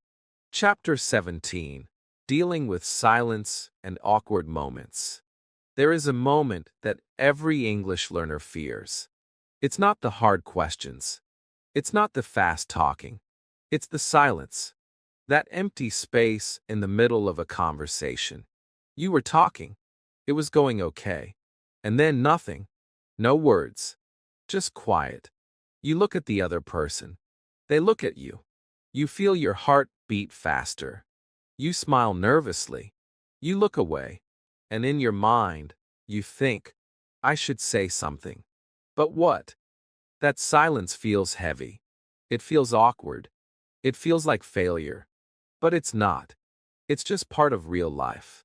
Speaker 1: Chapter 17. Dealing with silence and awkward moments. There is a moment that every English learner fears. It's not the hard questions. It's not the fast talking. It's the silence. That empty space in the middle of a conversation. You were talking. It was going okay. And then nothing. No words. Just quiet. You look at the other person. They look at you. You feel your heart beat faster. You smile nervously. You look away. And in your mind, you think, I should say something. But what? That silence feels heavy. It feels awkward. It feels like failure. But it's not. It's just part of real life.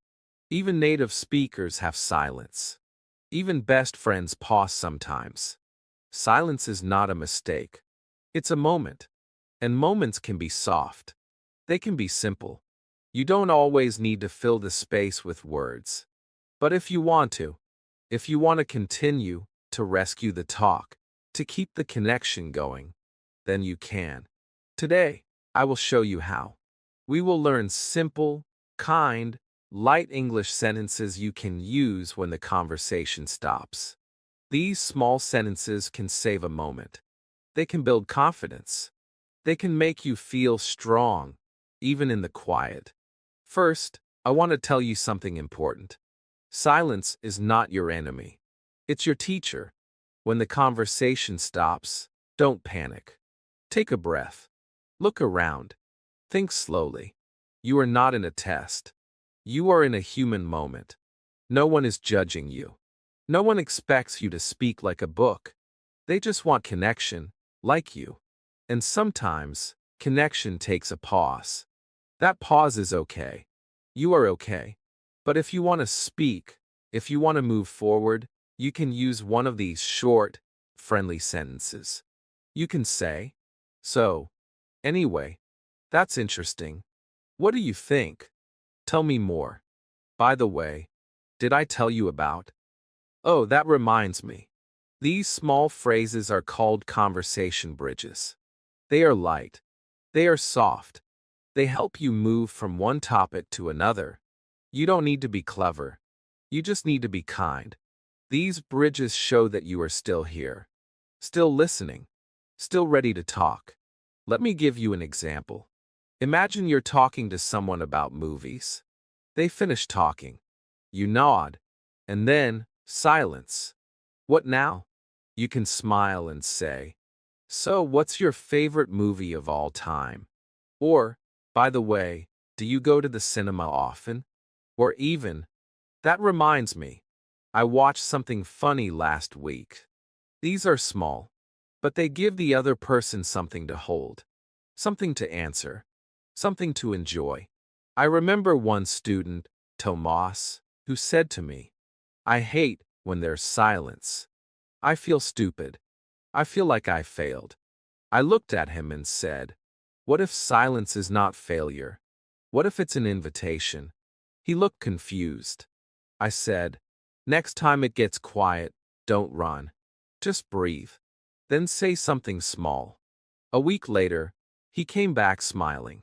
Speaker 1: Even native speakers have silence. Even best friends pause sometimes. Silence is not a mistake. It's a moment. And moments can be soft. They can be simple. You don't always need to fill the space with words. But if you want to continue to rescue the talk, to keep the connection going, then you can. Today, I will show you how. We will learn simple, kind, light English sentences you can use when the conversation stops. These small sentences can save a moment. They can build confidence. They can make you feel strong, even in the quiet. First, I want to tell you something important. Silence is not your enemy. It's your teacher. When the conversation stops, don't panic. Take a breath. Look around. Think slowly. You are not in a test. You are in a human moment. No one is judging you. No one expects you to speak like a book. They just want connection, like you. And sometimes, connection takes a pause. That pause is okay. You are okay. But if you want to speak, if you want to move forward, you can use one of these short, friendly sentences. You can say, so, anyway, that's interesting. What do you think? Tell me more. By the way, did I tell you about? Oh, that reminds me. These small phrases are called conversation bridges. They are light. They are soft. They help you move from one topic to another. You don't need to be clever. You just need to be kind. These bridges show that you are still here. still listening, still ready to talk. Let me give you an example. Imagine you're talking to someone about movies. They finish talking. You nod, and then silence. What now? You can smile and say, "So, what's your favorite movie of all time?" Or, "By the way, do you go to the cinema often?" Or even, "That reminds me, I watched something funny last week." These are small, but they give the other person something to hold, something to answer, something to enjoy. I remember one student, Tomas, who said to me, "I hate when there's silence. I feel stupid. I feel like I failed." I looked at him and said, "What if silence is not failure? What if it's an invitation?" He looked confused. I said, "Next time it gets quiet, don't run. Just breathe. Then say something small." A week later, he came back smiling.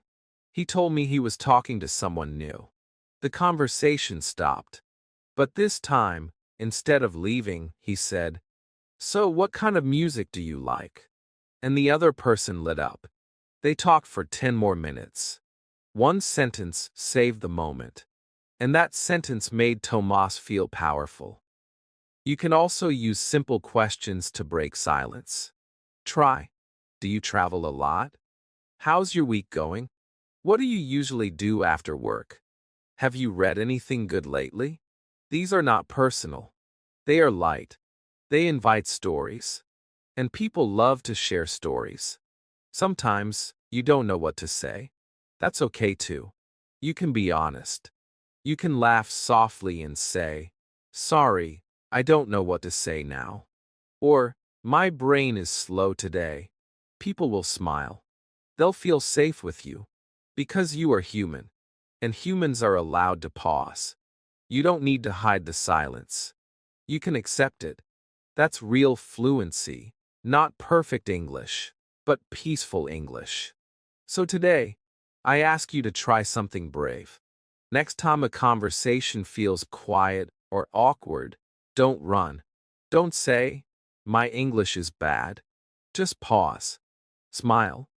Speaker 1: He told me he was talking to someone new. The conversation stopped. But this time, instead of leaving, he said, "So, what kind of music do you like?" And the other person lit up. They talked for 10 more minutes. One sentence saved the moment. And that sentence made Tomas feel powerful. You can also use simple questions to break silence. Try. Do you travel a lot? How's your week going? What do you usually do after work? Have you read anything good lately? These are not personal. They are light. They invite stories. And people love to share stories. Sometimes you don't know what to say. That's okay too. You can be honest. You can laugh softly and say, "Sorry, I don't know what to say now." Or, "My brain is slow today." People will smile. They'll feel safe with you. Because you are human. And humans are allowed to pause. You don't need to hide the silence. You can accept it. That's real fluency, not perfect English, but peaceful English. So today, I ask you to try something brave. Next time a conversation feels quiet or awkward, don't run. Don't say, "My English is bad." Just pause, smile,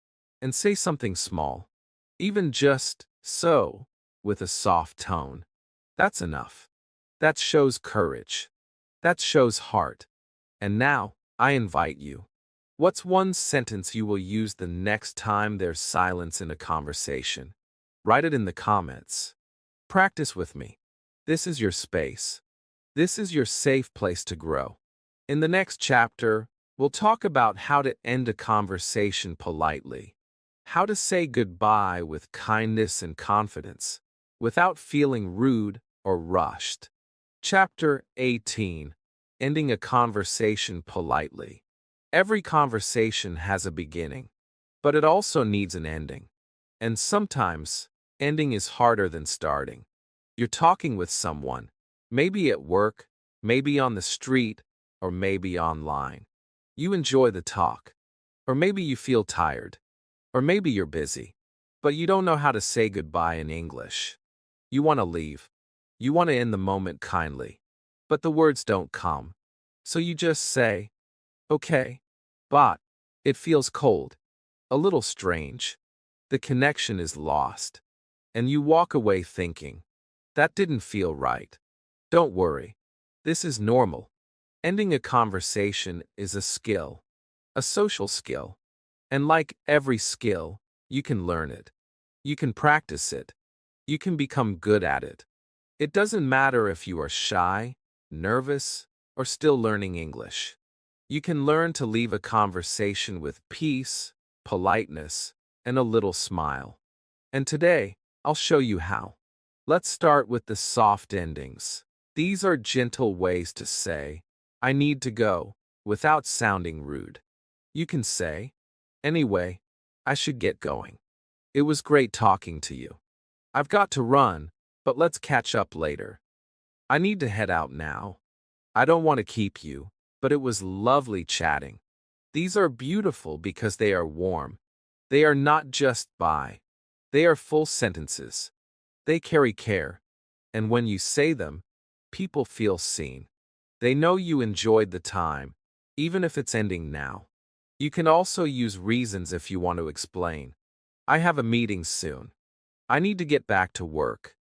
Speaker 1: and say something small. Even just, "So," with a soft tone. That's enough. That shows courage. That shows heart. And now, I invite you. What's one sentence you will use the next time there's silence in a conversation? Write it in the comments. Practice with me. This is your space. This is your safe place to grow. In the next chapter, we'll talk about how to end a conversation politely, how to say goodbye with kindness and confidence, without feeling rude or rushed. Chapter 18. Ending a conversation politely. Every conversation has a beginning, but it also needs an ending. And sometimes, ending is harder than starting. You're talking with someone, maybe at work, maybe on the street, or maybe online. You enjoy the talk. Or maybe you feel tired. Or maybe you're busy. But you don't know how to say goodbye in English. You want to leave. You want to end the moment kindly. But the words don't come. So you just say, "Okay, but," it feels cold. A little strange. The connection is lost. And you walk away thinking, "That didn't feel right." Don't worry. This is normal. Ending a conversation is a skill. A social skill. And like every skill, you can learn it. You can practice it. You can become good at it. It doesn't matter if you are shy, nervous, or still learning English. You can learn to leave a conversation with peace, politeness, and a little smile. And today, I'll show you how. Let's start with the soft endings. These are gentle ways to say, "I need to go," without sounding rude. You can say, "Anyway, I should get going. It was great talking to you. I've got to run, but let's catch up later. I need to head out now. I don't want to keep you, but it was lovely chatting." These are beautiful because they are warm. They are not just bye. They are full sentences. They carry care. And when you say them, people feel seen. They know you enjoyed the time. even if it's ending now. You can also use reasons if you want to explain. I have a meeting soon. I need to get back to work.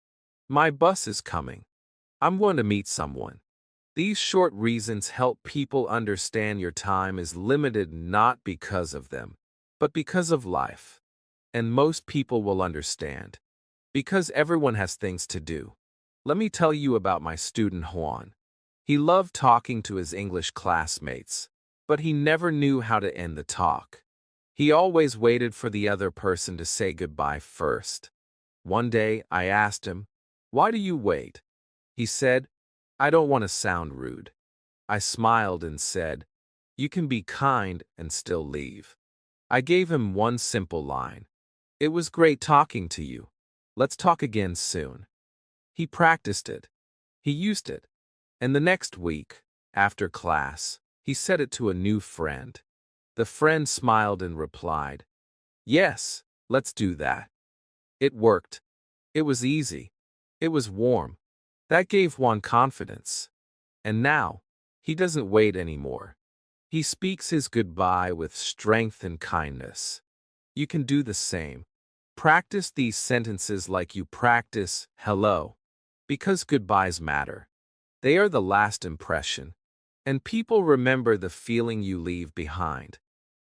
Speaker 1: My bus is coming. I'm going to meet someone. These short reasons help people understand your time is limited not because of them, but because of life. And most people will understand. Because everyone has things to do. Let me tell you about my student Juan. He loved talking to his English classmates, but he never knew how to end the talk. He always waited for the other person to say goodbye first. One day, I asked him, "Why do you wait?" He said, "I don't want to sound rude." I smiled and said, "You can be kind and still leave." I gave him one simple line. "It was great talking to you. Let's talk again soon." He practiced it. He used it. And the next week, after class, he said it to a new friend. The friend smiled and replied, "Yes, let's do that." It worked. It was easy. It was warm. That gave Juan confidence. And now, he doesn't wait anymore. He speaks his goodbye with strength and kindness. You can do the same. Practice these sentences like you practice hello, because goodbyes matter. They are the last impression, and people remember the feeling you leave behind.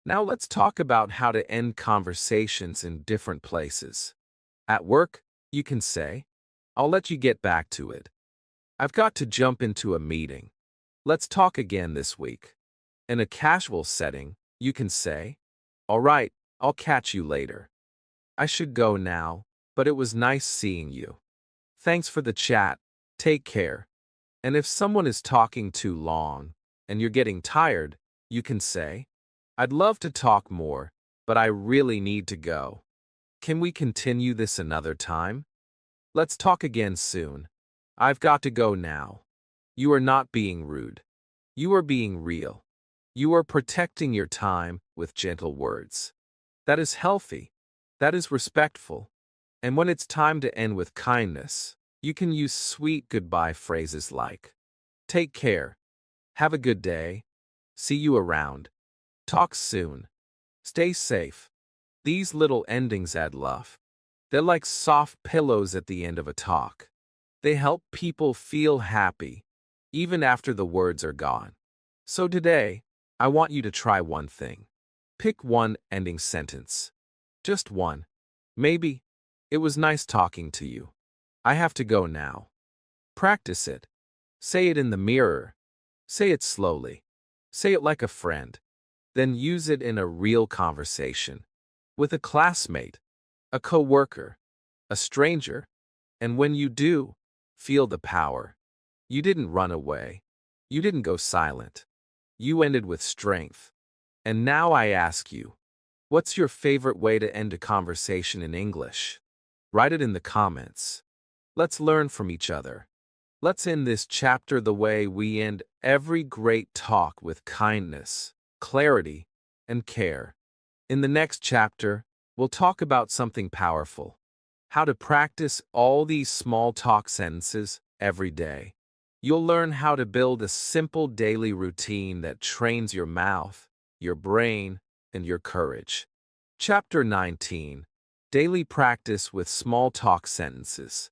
Speaker 1: Now let's talk about how to end conversations in different places. At work, you can say, "I'll let you get back to it. I've got to jump into a meeting. Let's talk again this week." In a casual setting, you can say, "All right, I'll catch you later. I should go now, but it was nice seeing you. Thanks for the chat. Take care." And if someone is talking too long and you're getting tired, you can say, "I'd love to talk more, but I really need to go. Can we continue this another time? Let's talk again soon. I've got to go now." You are not being rude. You are being real. You are protecting your time with gentle words. That is healthy. That is respectful. And when it's time to end with kindness, you can use sweet goodbye phrases like, "Take care. Have a good day. See you around. Talk soon. Stay safe." These little endings add love. They're like soft pillows at the end of a talk. They help people feel happy, even after the words are gone. So today, I want you to try one thing. Pick one ending sentence. Just one. Maybe, "It was nice talking to you. I have to go now." Practice it. Say it in the mirror. Say it slowly. Say it like a friend. Then use it in a real conversation. With a classmate, a coworker, a stranger. And when you do, feel the power. You didn't run away. You didn't go silent. You ended with strength. And now I ask you, what's your favorite way to end a conversation in English? Write it in the comments. Let's learn from each other. Let's end this chapter the way we end every great talk, with kindness, clarity, and care. In the next chapter, we'll talk about something powerful. How to practice all these small talk sentences every day. You'll learn how to build a simple daily routine that trains your mouth, your brain, and your courage. Chapter 19. Daily Practice with Small Talk Sentences.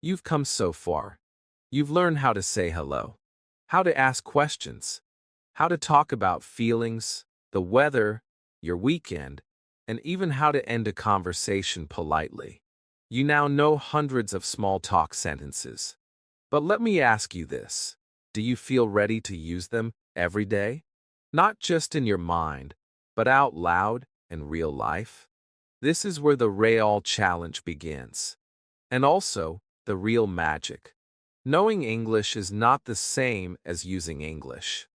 Speaker 1: You've come so far. You've learned how to say hello, how to ask questions, how to talk about feelings, the weather, your weekend, and even how to end a conversation politely. You now know hundreds of small talk sentences. But let me ask you this. Do you feel ready to use them every day? Not just in your mind, but out loud in real life? This is where the real challenge begins. And also, the real magic. Knowing English is not the same as using English.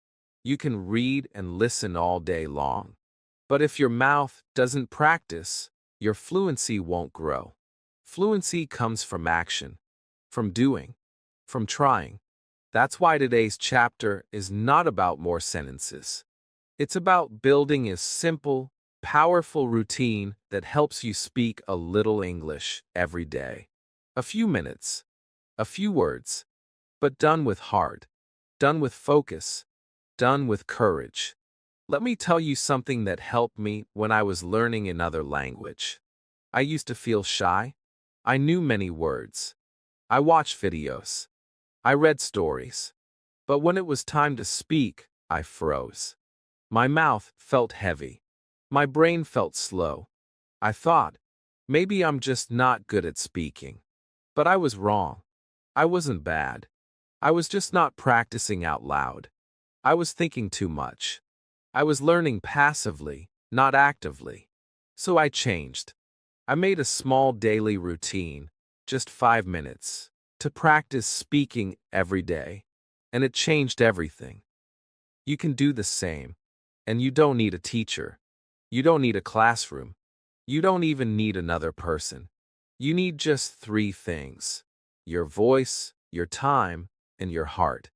Speaker 1: You can read and listen all day long. But if your mouth doesn't practice, your fluency won't grow. Fluency comes from action, from doing, from trying. That's why today's chapter is not about more sentences. It's about building a simple, powerful routine that helps you speak a little English every day. A few minutes, a few words, but done with heart, done with focus, done with courage. Let me tell you something that helped me when I was learning another language. I used to feel shy. I knew many words. I watched videos. I read stories. But when it was time to speak, I froze. My mouth felt heavy. My brain felt slow. I thought, maybe I'm just not good at speaking. But I was wrong. I wasn't bad. I was just not practicing out loud. I was thinking too much. I was learning passively, not actively. So I changed. I made a small daily routine, just 5 minutes, to practice speaking every day. And it changed everything. You can do the same. And you don't need a teacher. You don't need a classroom. You don't even need another person. You need just 3 things: your voice, your time, and your heart.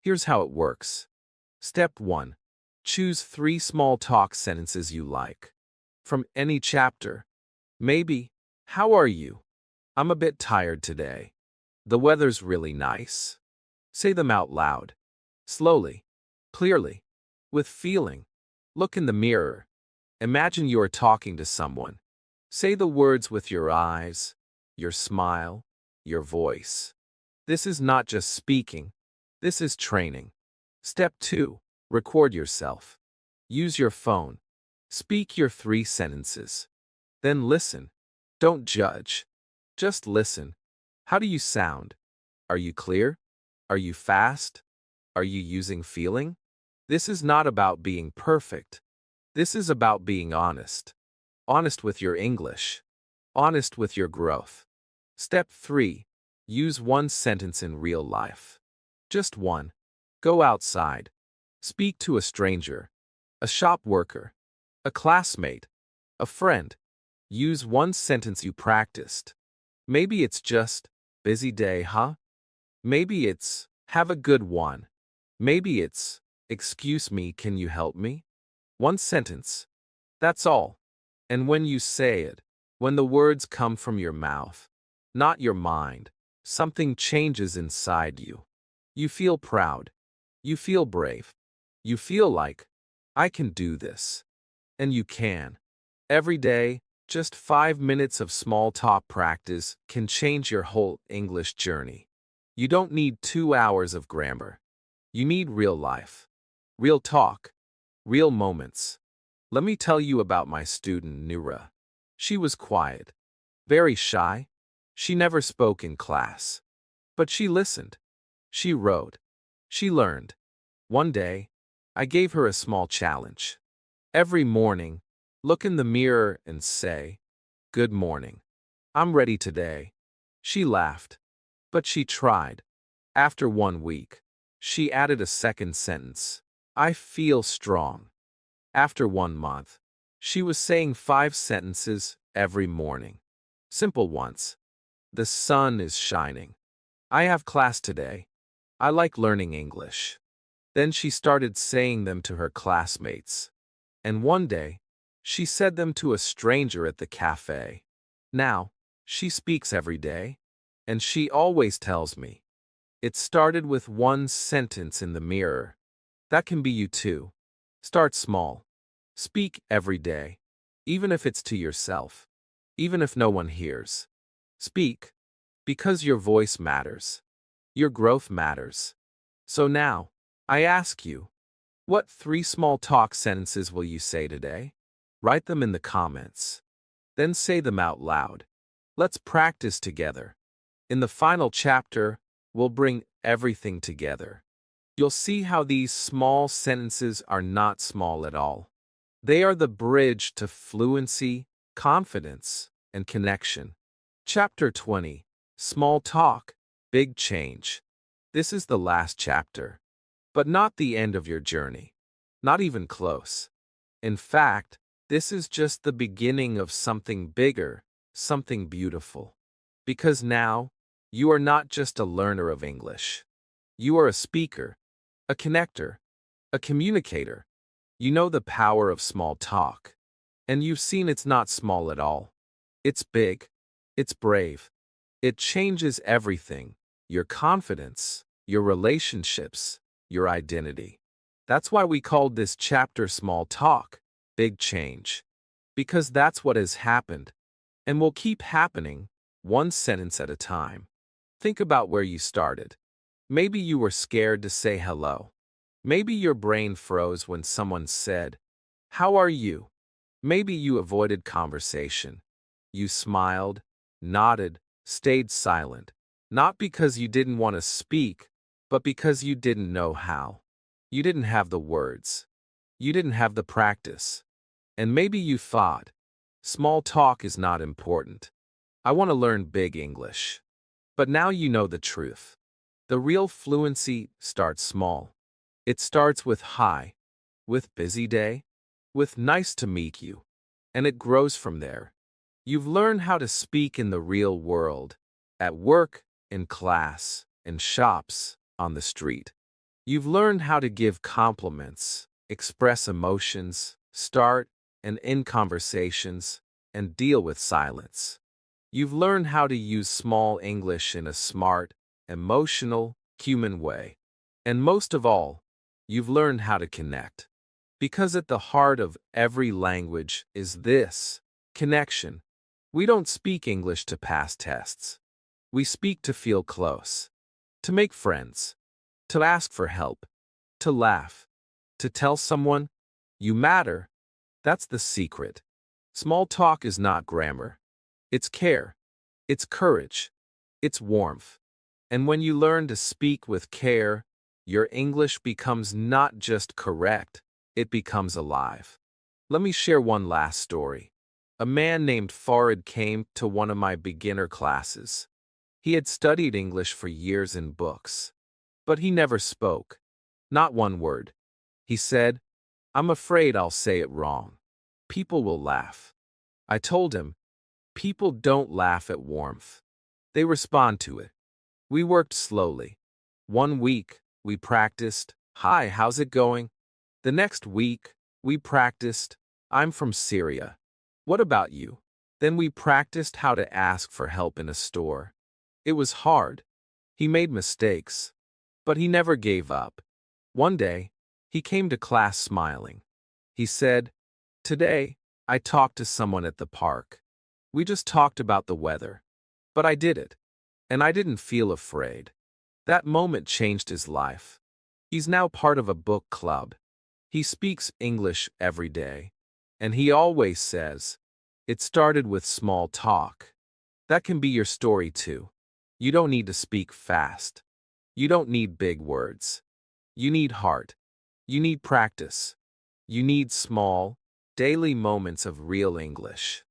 Speaker 1: Here's how it works. Step 1. Choose 3 small talk sentences you like. From any chapter. Maybe, how are you? I'm a bit tired today. The weather's really nice. Say them out loud. Slowly. Clearly. With feeling. Look in the mirror. Imagine you're talking to someone. Say the words with your eyes, your smile, your voice. This is not just speaking. This is training. Step 2. Record yourself. Use your phone. Speak your 3 sentences. Then listen. Don't judge. Just listen. How do you sound? Are you clear? Are you fast? Are you using feeling? This is not about being perfect. This is about being honest. Honest with your English. Honest with your growth. Step 3. Use 1 sentence in real life. Just 1. Go outside. Speak to a stranger, a shop worker, a classmate, a friend. Use 1 sentence you practiced. Maybe it's just, busy day, huh? Maybe it's, have a good one. Maybe it's, excuse me, can you help me? 1 sentence. That's all. And when you say it, when the words come from your mouth, not your mind, something changes inside you. You feel proud. You feel brave. You feel like, I can do this. And you can. Every day, just 5 minutes of small talk practice can change your whole English journey. You don't need 2 hours of grammar. You need real life. Real talk. Real moments. Let me tell you about my student, Nura. She was quiet. Very shy. She never spoke in class. But she listened. She wrote. She learned. One day, I gave her a small challenge. Every morning, look in the mirror and say, "Good morning. I'm ready today." She laughed. But she tried. After 1 week, she added a second sentence. I feel strong. After 1 month, she was saying 5 sentences every morning. Simple ones. The sun is shining. I have class today. I like learning English. Then she started saying them to her classmates. And one day, she said them to a stranger at the cafe. Now, she speaks every day. And she always tells me. It started with 1 sentence in the mirror. That can be you too. Start small. Speak every day. Even if it's to yourself. Even if no one hears. Speak. Because your voice matters. Your growth matters. So now, I ask you, what 3 small talk sentences will you say today? Write them in the comments. Then say them out loud. Let's practice together. In the final chapter, we'll bring everything together. You'll see how these small sentences are not small at all. They are the bridge to fluency, confidence, and connection. Chapter 20. Small Talk, Big Change. This is the last chapter. But not the end of your journey. Not even close. In fact, this is just the beginning of something bigger, something beautiful. Because now, you are not just a learner of English. You are a speaker, a connector, a communicator. You know the power of small talk. And you've seen it's not small at all. It's big. It's brave. It changes everything. Your confidence, your relationships, your identity. That's why we called this chapter Small Talk, Big Change. Because that's what has happened, and will keep happening, one sentence at a time. Think about where you started. Maybe you were scared to say hello. Maybe your brain froze when someone said, "How are you?" Maybe you avoided conversation. You smiled, nodded, stayed silent, not because you didn't want to speak, but because you didn't know how. You didn't have the words. You didn't have the practice. And maybe you thought, small talk is not important. I want to learn big English. But now you know the truth. The real fluency starts small. It starts with hi, with busy day, with nice to meet you, and it grows from there. You've learned how to speak in the real world, at work, in class, in shops, on the street. You've learned how to give compliments, express emotions, start and end conversations, and deal with silence. You've learned how to use small English in a smart, emotional, human way. And most of all, you've learned how to connect. Because at the heart of every language is this connection. We don't speak English to pass tests. We speak to feel close, to make friends, to ask for help, to laugh, to tell someone, you matter. That's the secret. Small talk is not grammar. It's care. It's courage. It's warmth. And when you learn to speak with care, your English becomes not just correct, it becomes alive. Let me share one last story. A man named Farid came to one of my beginner classes. He had studied English for years in books, but he never spoke. Not one word. He said, "I'm afraid I'll say it wrong. People will laugh." I told him, people don't laugh at warmth. They respond to it. We worked slowly. 1 week, we practiced, "Hi, how's it going?" The next week, we practiced, "I'm from Syria. What about you?" Then we practiced how to ask for help in a store. It was hard. He made mistakes. But he never gave up. One day, he came to class smiling. He said, "Today, I talked to someone at the park. We just talked about the weather. But I did it. And I didn't feel afraid." That moment changed his life. He's now part of a book club. He speaks English every day. And he always says, "It started with small talk." That can be your story too. You don't need to speak fast. You don't need big words. You need heart. You need practice. You need small, daily moments of real English.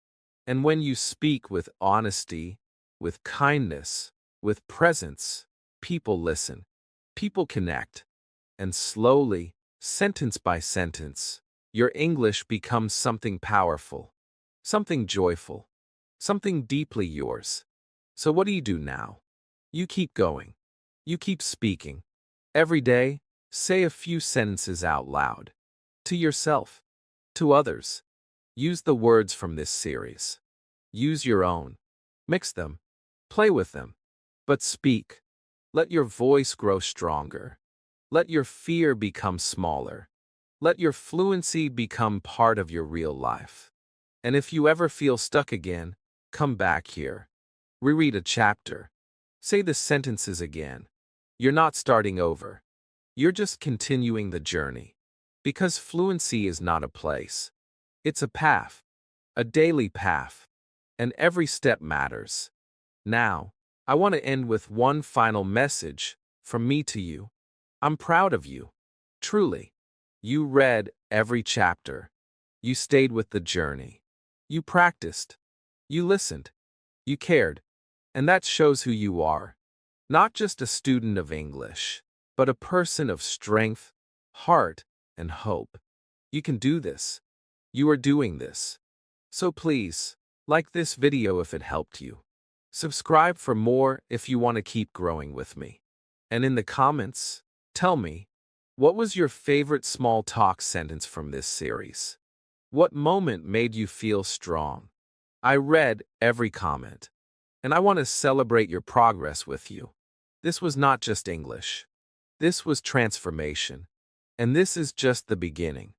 Speaker 1: And when you speak with honesty, with kindness, with presence, people listen. People connect. And slowly, sentence by sentence, your English becomes something powerful, something joyful, something deeply yours. So what do you do now? You keep going. You keep speaking. Every day, say a few sentences out loud. To yourself. To others. Use the words from this series. Use your own. Mix them. Play with them. But speak. Let your voice grow stronger. Let your fear become smaller. Let your fluency become part of your real life. And if you ever feel stuck again, come back here. Reread a chapter. Say the sentences again. You're not starting over. You're just continuing the journey. Because fluency is not a place. It's a path. A daily path. And every step matters. Now, I want to end with one final message from me to you. I'm proud of you. Truly. You read every chapter. You stayed with the journey. You practiced. You listened. You cared. And that shows who you are. Not just a student of English, but a person of strength, heart, and hope. You can do this. You are doing this. So please, like this video if it helped you. Subscribe for more if you want to keep growing with me. And in the comments, tell me, what was your favorite small talk sentence from this series? What moment made you feel strong? I read every comment, and I want to celebrate your progress with you. This was not just English. This was transformation. And this is just the beginning.